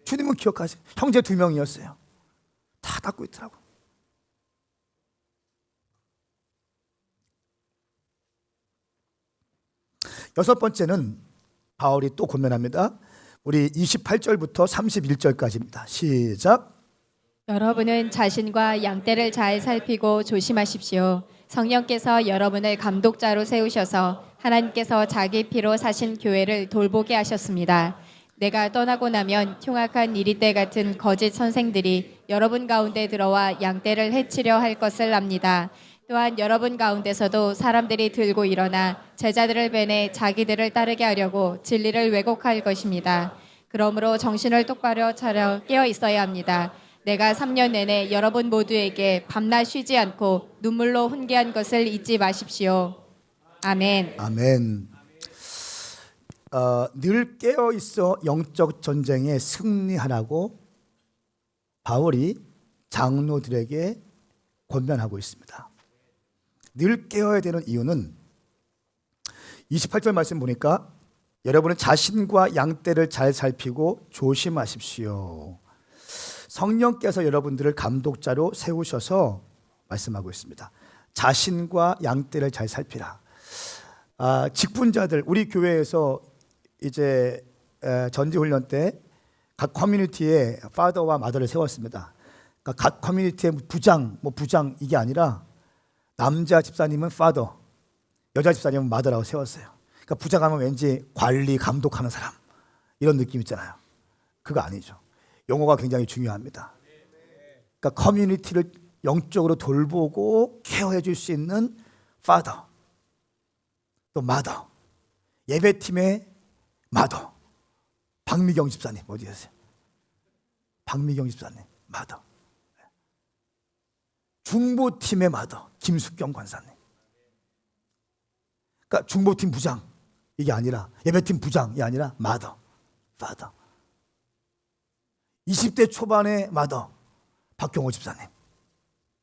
주님은 기억하실. 형제 2명이었어요. 다 닦고 있더라고요. 여섯 번째는 바울이 또 권면합니다. 우리 28절부터 31절까지입니다. 시작. 여러분은 자신과 양떼를 잘 살피고 조심하십시오. 성령께서 여러분을 감독자로 세우셔서 하나님께서 자기 피로 사신 교회를 돌보게 하셨습니다. 내가 떠나고 나면 흉악한 이리떼 같은 거짓 선생들이 여러분 가운데 들어와 양떼를 해치려 할 것을 압니다. 또한 여러분 가운데서도 사람들이 들고 일어나 제자들을 베내 자기들을 따르게 하려고 진리를 왜곡할 것입니다. 그러므로 정신을 똑바로 차려 깨어 있어야 합니다. 내가 3년 내내 여러분 모두에게 밤낮 쉬지 않고 눈물로 훈계한 것을 잊지 마십시오. 아멘. 아멘. 늘 깨어 있어 영적 전쟁에 승리하라고 바울이 장로들에게 권면하고 있습니다. 늘 깨어야 되는 이유는 28절 말씀 보니까 여러분은 자신과 양떼를 잘 살피고 조심하십시오. 성령께서 여러분들을 감독자로 세우셔서 말씀하고 있습니다. 자신과 양떼를 잘 살피라. 직분자들, 우리 교회에서 이제 전지훈련 때 각 커뮤니티에 파더와 마더를 세웠습니다. 그러니까 각 커뮤니티의 부장 이게 아니라 남자 집사님은 파더, 여자 집사님은 마더라고 세웠어요. 그러니까 부장하면 왠지 관리, 감독하는 사람 이런 느낌 있잖아요. 그거 아니죠. 용어가 굉장히 중요합니다. 그러니까 커뮤니티를 영적으로 돌보고 케어해 줄 수 있는 파더, 또 마더, 예배팀의 마더, 박미경 집사님 어디 계세요? 박미경 집사님 마더, 중보팀의 마더 김숙경 권사님. 그러니까 중보팀 부장 이게 아니라 예배팀 부장이 아니라 마더, 파더. 20대 초반의 마더 박경호 집사님,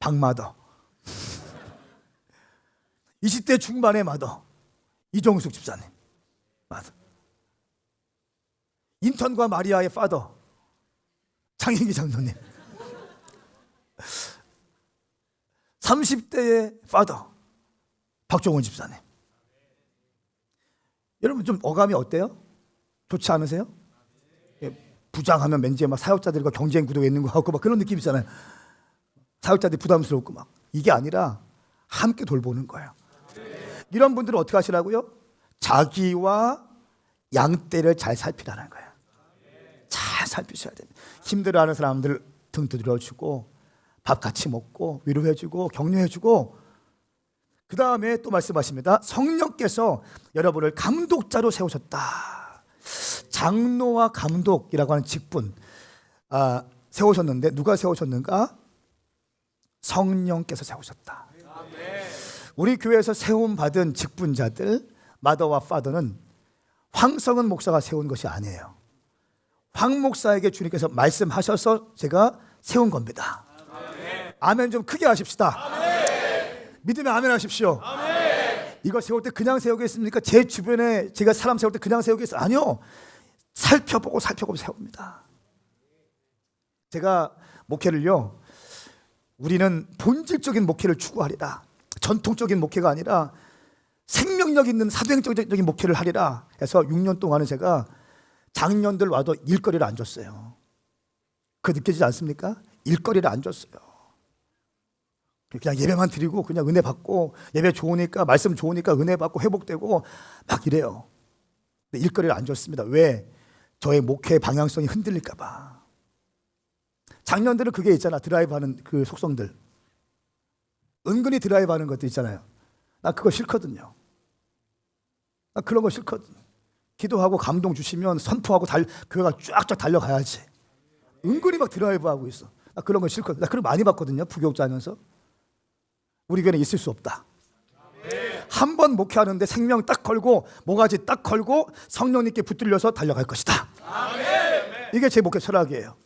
박마더. 20대 중반의 마더 이종숙 집사님, 마더. 인턴과 마리아의 파더 장인기 장로님. 30대의 파더 박종원 집사님. 여러분 좀 어감이 어때요? 좋지 않으세요? 부장하면 왠지 막 사역자들과 경쟁 구도에 있는 것 같고 막 그런 느낌 있잖아요. 사역자들이 부담스럽고 막. 이게 아니라 함께 돌보는 거예요. 이런 분들은 어떻게 하시라고요? 자기와 양떼를 잘 살피라는 거예요. 잘 살피셔야 됩니다. 힘들어하는 사람들 등 두드려주고 밥 같이 먹고 위로해주고 격려해주고, 그 다음에 또 말씀하십니다. 성령께서 여러분을 감독자로 세우셨다. 장로와 감독이라고 하는 직분 세우셨는데 누가 세우셨는가? 성령께서 세우셨다. 우리 교회에서 세움받은 직분자들 마더와 파더는 황성은 목사가 세운 것이 아니에요. 황 목사에게 주님께서 말씀하셔서 제가 세운 겁니다. 아멘 좀 크게 하십시다. 믿으면 아멘 하십시오. 이거 세울 때 그냥 세우겠습니까? 제 주변에 제가 사람 세울 때 그냥 세우겠어요? 아니요. 살펴보고 세웁니다. 제가 목회를요, 우리는 본질적인 목회를 추구하리라, 전통적인 목회가 아니라 생명력 있는 사도행적인 목회를 하리라 해서 6년 동안은 제가 장년들 와도 일거리를 안 줬어요. 그 느껴지지 않습니까? 일거리를 안 줬어요. 그냥 예배만 드리고 그냥 은혜 받고, 예배 좋으니까 말씀 좋으니까 은혜 받고 회복되고 막 이래요. 근데 일거리를 안 줬습니다. 왜? 저의 목회 방향성이 흔들릴까 봐. 장년들은 그게 있잖아. 드라이브하는 그 속성들, 은근히 드라이브하는 것도 있잖아요. 나 그거 싫거든요. 나 그런 거 싫거든. 기도하고 감동 주시면 선포하고 교회가 쫙쫙 달려가야지. 은근히 막 드라이브하고 있어. 나 그런 거 싫거든. 나 그런 거 많이 봤거든요. 부교육자 하면서. 우리 교회는 있을 수 없다. 한 번 목회하는데 생명 딱 걸고 모가지 딱 걸고 성령님께 붙들려서 달려갈 것이다. 이게 제 목회 철학이에요.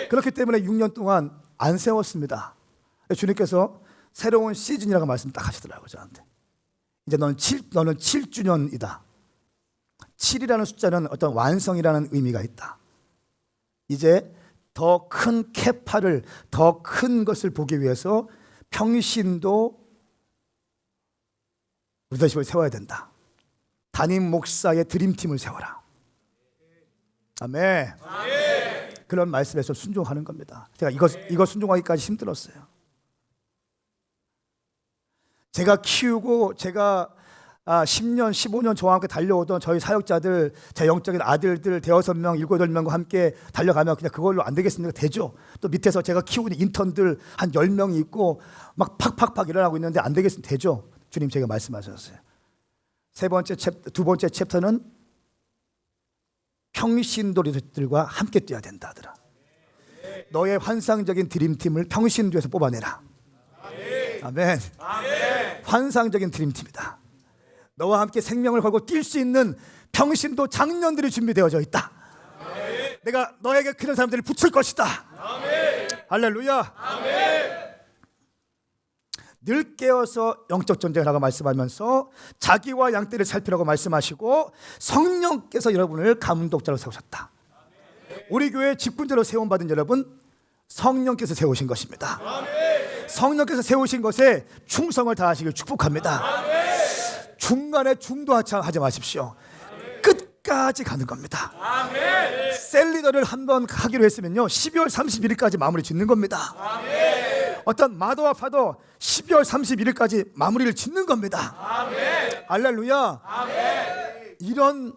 그렇기 때문에 6년 동안 안 세웠습니다. 주님께서 새로운 시즌이라고 말씀 딱 하시더라고요, 저한테. 이제 너는 7주년이다. 7이라는 숫자는 어떤 완성이라는 의미가 있다. 이제 더 큰 캐파를, 더 큰 것을 보기 위해서 평신도 리더십을 세워야 된다. 담임 목사의 드림팀을 세워라. 아멘. 그런 말씀에서 순종하는 겁니다. 제가 이거 순종하기까지 힘들었어요. 제가 키우고 제가 10년, 15년 저와 함께 달려오던 저희 사역자들, 제 영적인 아들들 대여섯 명, 일곱 여덟 명과 함께 달려가면 그냥 그걸로 안 되겠습니까? 되죠. 또 밑에서 제가 키우는 인턴들 한 10명이 있고 막 팍팍팍 일어나고 있는데 안 되겠습니까? 되죠. 주님 제가 말씀하셨어요. 두 번째 챕터는 평신도들과 함께 뛰어야 된다 하더라. 너의 환상적인 드림팀을 평신도에서 뽑아내라. 아멘. 환상적인 드림팀이다. 너와 함께 생명을 걸고 뛸 수 있는 평신도 장년들이 준비되어져 있다. 내가 너에게 그런 사람들을 붙일 것이다. 할렐루야. 늘 깨어서 영적 전쟁을 하고 말씀하면서 자기와 양떼를 살피라고 말씀하시고 성령께서 여러분을 감독자로 세우셨다. 우리 교회 직분자로 세움받은 여러분, 성령께서 세우신 것입니다. 성령께서 세우신 것에 충성을 다하시길 축복합니다. 중간에 중도하지 마십시오. 끝까지 가는 겁니다. 셀리더를 한번 하기로 했으면요 12월 31일까지 마무리 짓는 겁니다. 어떤 마더와 파더 12월 31일까지 마무리를 짓는 겁니다. 할렐루야. 이런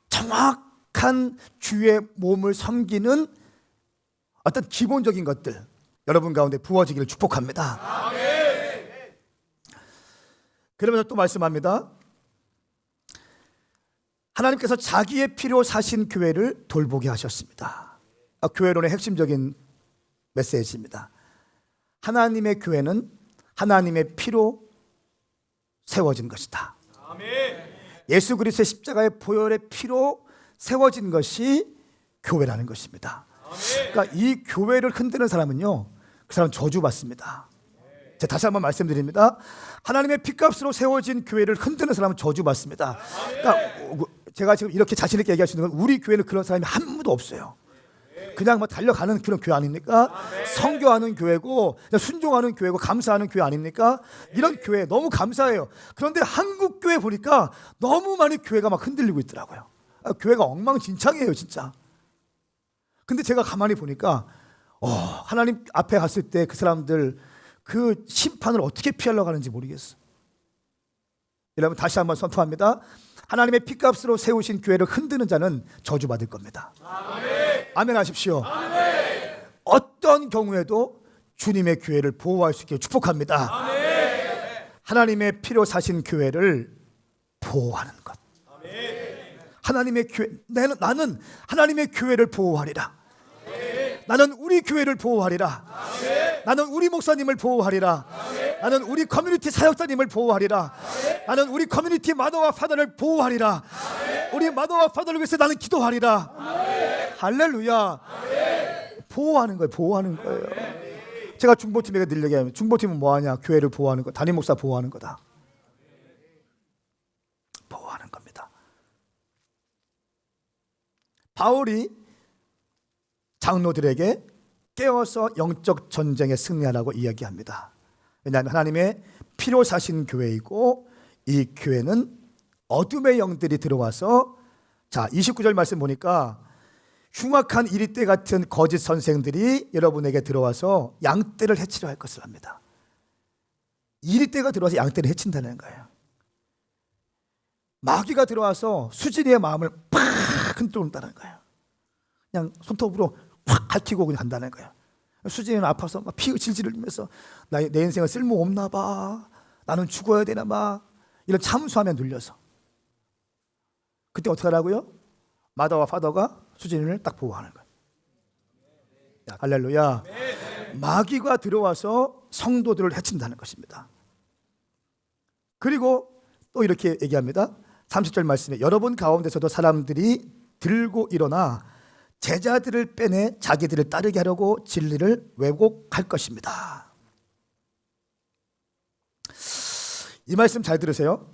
정확한 주의 몸을 섬기는 어떤 기본적인 것들 여러분 가운데 부어지기를 축복합니다. 그러면서 또 말씀합니다. 하나님께서 자기의 피로 사신 교회를 돌보게 하셨습니다. 교회론의 핵심적인 메시지입니다. 하나님의 교회는 하나님의 피로 세워진 것이다. 예수 그리스도의 십자가의 보혈의 피로 세워진 것이 교회라는 것입니다. 그러니까 이 교회를 흔드는 사람은요, 그 사람 저주받습니다. 제가 다시 한번 말씀드립니다. 하나님의 피값으로 세워진 교회를 흔드는 사람은 저주받습니다. 그러니까 제가 지금 이렇게 자신 있게 얘기할 수 있는 건 우리 교회는 그런 사람이 아무도 없어요. 그냥 뭐 달려가는 그런 교회 아닙니까? 선교하는 교회고 순종하는 교회고 감사하는 교회 아닙니까? 이런 교회 너무 감사해요. 그런데 한국 교회 보니까 너무 많이 교회가 막 흔들리고 있더라고요. 교회가 엉망진창이에요 진짜. 근데 제가 가만히 보니까 하나님 앞에 갔을 때 그 사람들 그 심판을 어떻게 피하려고 하는지 모르겠어. 여러분 다시 한번 선포합니다. 하나님의 피값으로 세우신 교회를 흔드는 자는 저주받을 겁니다. 아멘 하십시오. 어떤 경우에도 주님의 교회를 보호할 수 있게 축복합니다. 하나님의 피로 사신 교회를 보호하는 것. 하나님의 교회, 나는 하나님의 교회를 보호하리라. 나는 우리 교회를 보호하리라. 나는 우리 목사님을 보호하리라. 나는 우리 커뮤니티 사역자님을 보호하리라. 나는 우리 커뮤니티 마더와 파더를 보호하리라. 우리 마더와 파더를 위해서 나는 기도하리라. 할렐루야. 보호하는 거예요. 보호하는 거예요. 제가 중보팀에게 늘 얘기하면 중보팀은 뭐하냐? 교회를 보호하는 거. 담임 목사 보호하는 거다. 보호하는 겁니다. 바울이 장로들에게 깨어서 영적 전쟁에 승리하라고 이야기합니다. 왜냐하면 하나님의 피로 사신 교회이고 이 교회는 어둠의 영들이 들어와서 29절 말씀 보니까 흉악한 이리떼 같은 거짓 선생들이 여러분에게 들어와서 양떼를 해치려 할 것을 합니다. 이리떼가 들어와서 양떼를 해친다는 거예요. 마귀가 들어와서 수진이의 마음을 팍 흔들어온다는 거예요. 그냥 손톱으로 확 핥히고 그냥 간다는 거예요. 수진이는 아파서 막 피 질질 흘리면서 내 인생은 쓸모 없나 봐. 나는 죽어야 되나 봐. 이런 참수함에 눌려서. 그때 어떻게 하라고요? 마더와 파더가 수진이를 딱 보호하는 거예요. 할렐루야. 마귀가 들어와서 성도들을 해친다는 것입니다. 그리고 또 이렇게 얘기합니다. 30절 말씀에 여러분 가운데서도 사람들이 들고 일어나 제자들을 빼내 자기들을 따르게 하려고 진리를 왜곡할 것입니다. 이 말씀 잘 들으세요.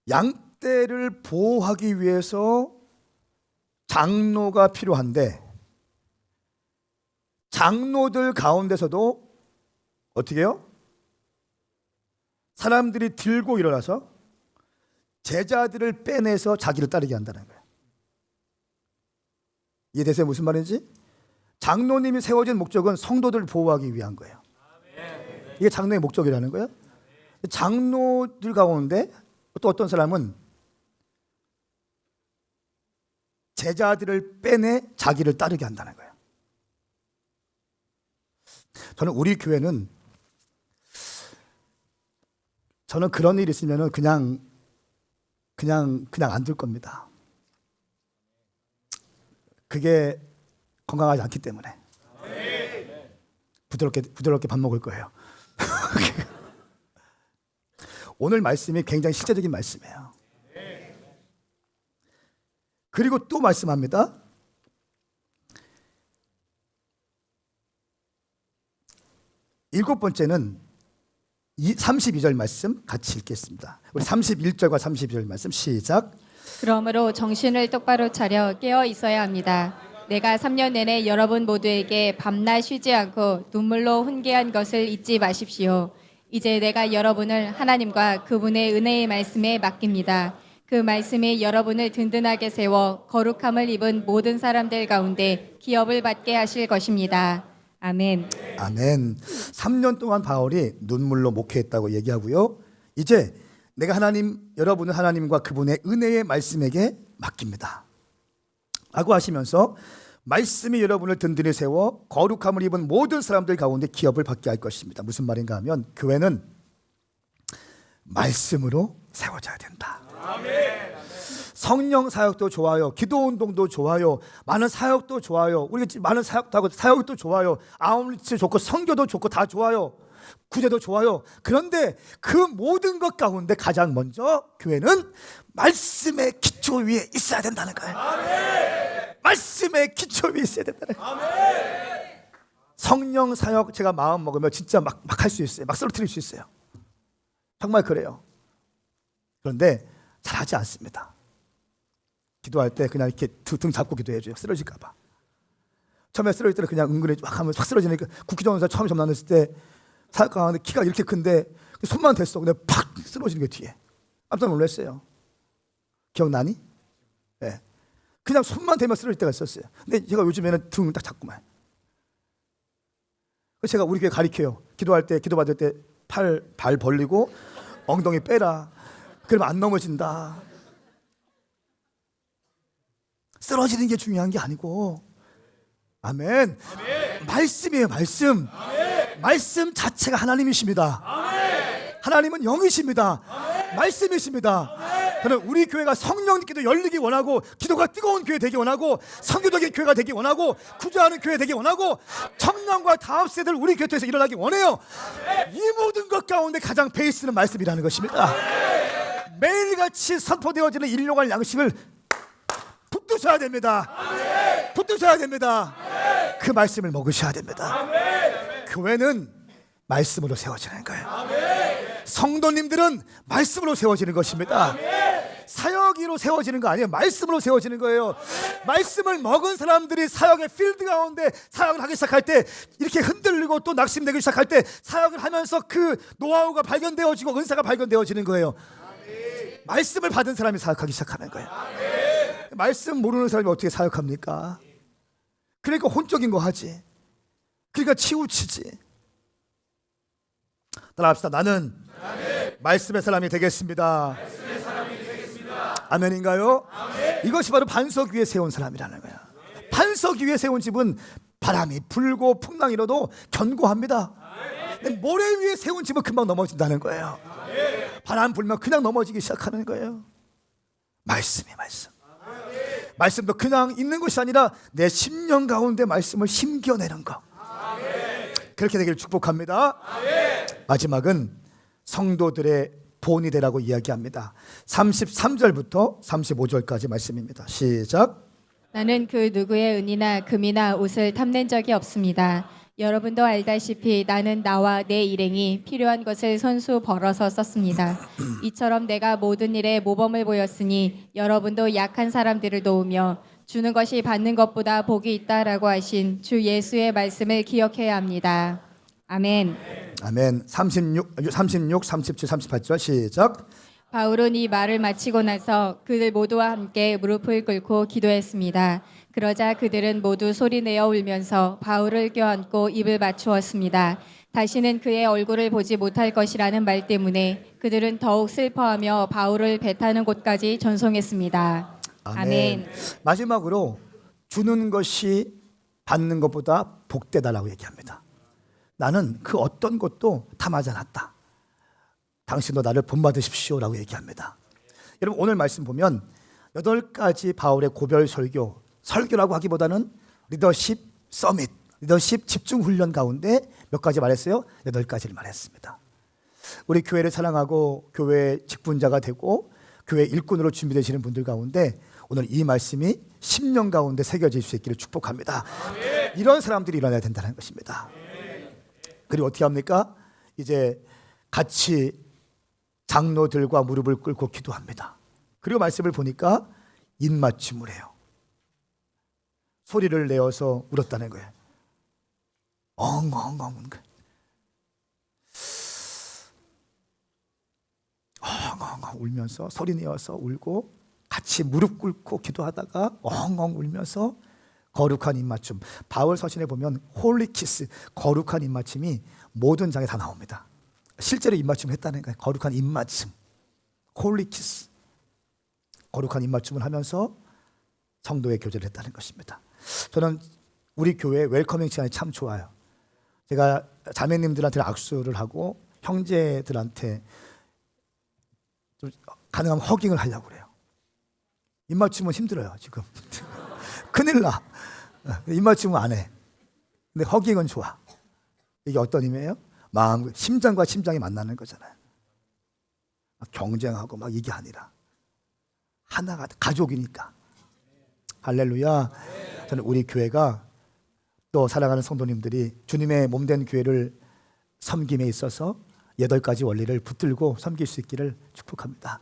양떼를 보호하기 위해서 장로가 필요한데 장로들 가운데서도 어떻게 해요? 사람들이 들고 일어나서 제자들을 빼내서 자기를 따르게 한다는 거예요. 이해되세요? 무슨 말인지? 장로님이 세워진 목적은 성도들을 보호하기 위한 거예요. 이게 장로의 목적이라는 거예요. 장로들 가운데 또 어떤 사람은 제자들을 빼내 자기를 따르게 한다는 거예요. 저는 우리 교회는 저는 그런 일이 있으면 그냥 안 둘 겁니다. 그게 건강하지 않기 때문에 부드럽게 밥 먹을 거예요. 오늘 말씀이 굉장히 실제적인 말씀이에요. 그리고 또 말씀합니다. 일곱 번째는 32절 말씀 같이 읽겠습니다. 우리 31절과 32절 말씀 시작. 그러므로 정신을 똑바로 차려 깨어 있어야 합니다. 내가 3년 내내 여러분 모두에게 밤낮 쉬지 않고 눈물로 훈계한 것을 잊지 마십시오. 이제 내가 여러분을 하나님과 그분의 은혜의 말씀에 맡깁니다. 그 말씀이 여러분을 든든하게 세워 거룩함을 입은 모든 사람들 가운데 기업을 받게 하실 것입니다. 아멘. 아멘. 3년 동안 바울이 눈물로 목회했다고 얘기하고요. 이제 내가 여러분은 하나님과 그분의 은혜의 말씀에게 맡깁니다. 라고 하시면서 말씀이 여러분을 든든히 세워 거룩함을 입은 모든 사람들 가운데 기업을 받게 할 것입니다. 무슨 말인가 하면 교회는 말씀으로 세워져야 된다. 성령 사역도 좋아요. 기도 운동도 좋아요. 많은 사역도 좋아요. 우리가 많은 사역도 하고 사역도 좋아요. 아웃리치 좋고 선교도 좋고 다 좋아요. 구제도 좋아요. 그런데 그 모든 것 가운데 가장 먼저 교회는 말씀의 기초 위에 있어야 된다는 거예요. 말씀의 기초 위에 있어야 된다는 거예요. 성령 사역 제가 마음 먹으면 진짜 막 할 수 있어요. 막 쓰러뜨릴 수 있어요. 정말 그래요. 그런데 잘하지 않습니다. 기도할 때 그냥 이렇게 등 잡고 기도해줘요. 쓰러질까 봐. 처음에 쓰러질 때는 그냥 은근히 막 하면 확 쓰러지니까 국기전사 처음 접났을 때 사역 강하는데 키가 이렇게 큰데 손만 댔어. 근데 팍 쓰러지는 게 뒤에. 깜짝 놀랐어요. 기억나니? 네. 그냥 손만 대면 쓰러질 때가 있었어요. 근데 제가 요즘에는 등 딱 잡고만. 그래서 제가 우리 교회 가르쳐요. 기도할 때, 기도 받을 때 발 벌리고 엉덩이 빼라. 그러면 안 넘어진다. 쓰러지는 게 중요한 게 아니고, 아멘. 말씀이에요, 말씀. 말씀 자체가 하나님이십니다. 하나님은 영이십니다. 말씀이십니다. 저는 우리 교회가 성령님께도 열리기 원하고, 기도가 뜨거운 교회 되기 원하고, 선교적인 교회가 되기 원하고, 구조하는 교회 되기 원하고, 청년과 다음 세대를 우리 교회에서 일어나기 원해요. 이 모든 것 가운데 가장 베이스는 말씀이라는 것입니다. 매일같이 선포되어지는 일용할 양식을 붙드셔야 됩니다. 붙드셔야 됩니다. 그 말씀을 먹으셔야 됩니다. 교회는 말씀으로 세워지는 거예요. 성도님들은 말씀으로 세워지는 것입니다. 사역이로 세워지는 거 아니에요. 말씀으로 세워지는 거예요. 말씀을 먹은 사람들이 사역의 필드 가운데 사역을 하기 시작할 때, 이렇게 흔들리고 또 낙심되기 시작할 때 사역을 하면서 그 노하우가 발견되어지고 은사가 발견되어지는 거예요. 말씀을 받은 사람이 사역하기 시작하는 거예요. 말씀 모르는 사람이 어떻게 사역합니까? 그러니까 혼적인 거 하지. 그러니까 치우치지. 따라합시다. 나는 말씀의 사람이 되겠습니다. 아멘인가요? 아멘. 이것이 바로 반석 위에 세운 사람이라는 거야. 반석 위에 세운 집은 바람이 불고 풍랑이 일어도 견고합니다. 근데 모래 위에 세운 집은 금방 넘어진다는 거예요. 바람 불면 그냥 넘어지기 시작하는 거예요. 말씀이 말씀. 말씀도 그냥 있는 것이 아니라 내 심령 가운데 말씀을 심겨내는 것. 그렇게 되기를 축복합니다. 마지막은 성도들의 본이 되라고 이야기합니다. 33절부터 35절까지 말씀입니다. 시작. 나는 그 누구의 은이나 금이나 옷을 탐낸 적이 없습니다. 여러분도 알다시피 나는 나와 내 일행이 필요한 것을 손수 벌어서 썼습니다. 이처럼 내가 모든 일에 모범을 보였으니 여러분도 약한 사람들을 도우며 주는 것이 받는 것보다 복이 있다라고 하신 주 예수의 말씀을 기억해야 합니다. 아멘. 아멘. 36, 37, 38절 시작. 바울은 이 말을 마치고 나서 그들 모두와 함께 무릎을 꿇고 기도했습니다. 그러자 그들은 모두 소리내어 울면서 바울을 껴안고 입을 맞추었습니다. 다시는 그의 얼굴을 보지 못할 것이라는 말 때문에 그들은 더욱 슬퍼하며 바울을 배타는 곳까지 전송했습니다. 아멘. 마지막으로 주는 것이 받는 것보다 복되다라고 얘기합니다. 나는 그 어떤 것도 탐하지 않았다. 당신도 나를 본받으십시오라고 얘기합니다. 여러분 오늘 말씀 보면 8가지 바울의 고별 설교라고 하기보다는 리더십 서밋, 리더십 집중 훈련 가운데 몇 가지 말했어요? 8가지를 말했습니다. 우리 교회를 사랑하고 교회 직분자가 되고 교회 일꾼으로 준비되시는 분들 가운데 오늘 이 말씀이 10년 가운데 새겨질 수 있기를 축복합니다. 이런 사람들이 일어나야 된다는 것입니다. 그리고 어떻게 합니까? 이제 같이 장로들과 무릎을 꿇고 기도합니다. 그리고 말씀을 보니까 입맞춤을 해요. 소리를 내어서 울었다는 거예요. 엉엉엉 우는 거예요. 엉엉엉 울면서 소리 내어서 울고 같이 무릎 꿇고 기도하다가 엉엉 울면서 거룩한 입맞춤. 바울 서신에 보면 홀리키스, 거룩한 입맞춤이 모든 장에 다 나옵니다. 실제로 입맞춤을 했다는 거예요. 거룩한 입맞춤, 홀리키스, 거룩한 입맞춤을 하면서 성도의 교제를 했다는 것입니다. 저는 우리 교회 웰커밍 시간이 참 좋아요. 제가 자매님들한테 악수를 하고 형제들한테 좀 가능하면 허깅을 하려고 그래요. 입맞춤은 힘들어요 지금. 큰일 나. 입맞춤은 안 해. 근데 허깅은 좋아. 이게 어떤 의미예요? 마음, 심장과 심장이 만나는 거잖아요. 막 경쟁하고 막 이게 아니라 하나가 가족이니까. 할렐루야. 저는 우리 교회가 또 사랑하는 성도님들이 주님의 몸된 교회를 섬김에 있어서 8가지 원리를 붙들고 섬길 수 있기를 축복합니다.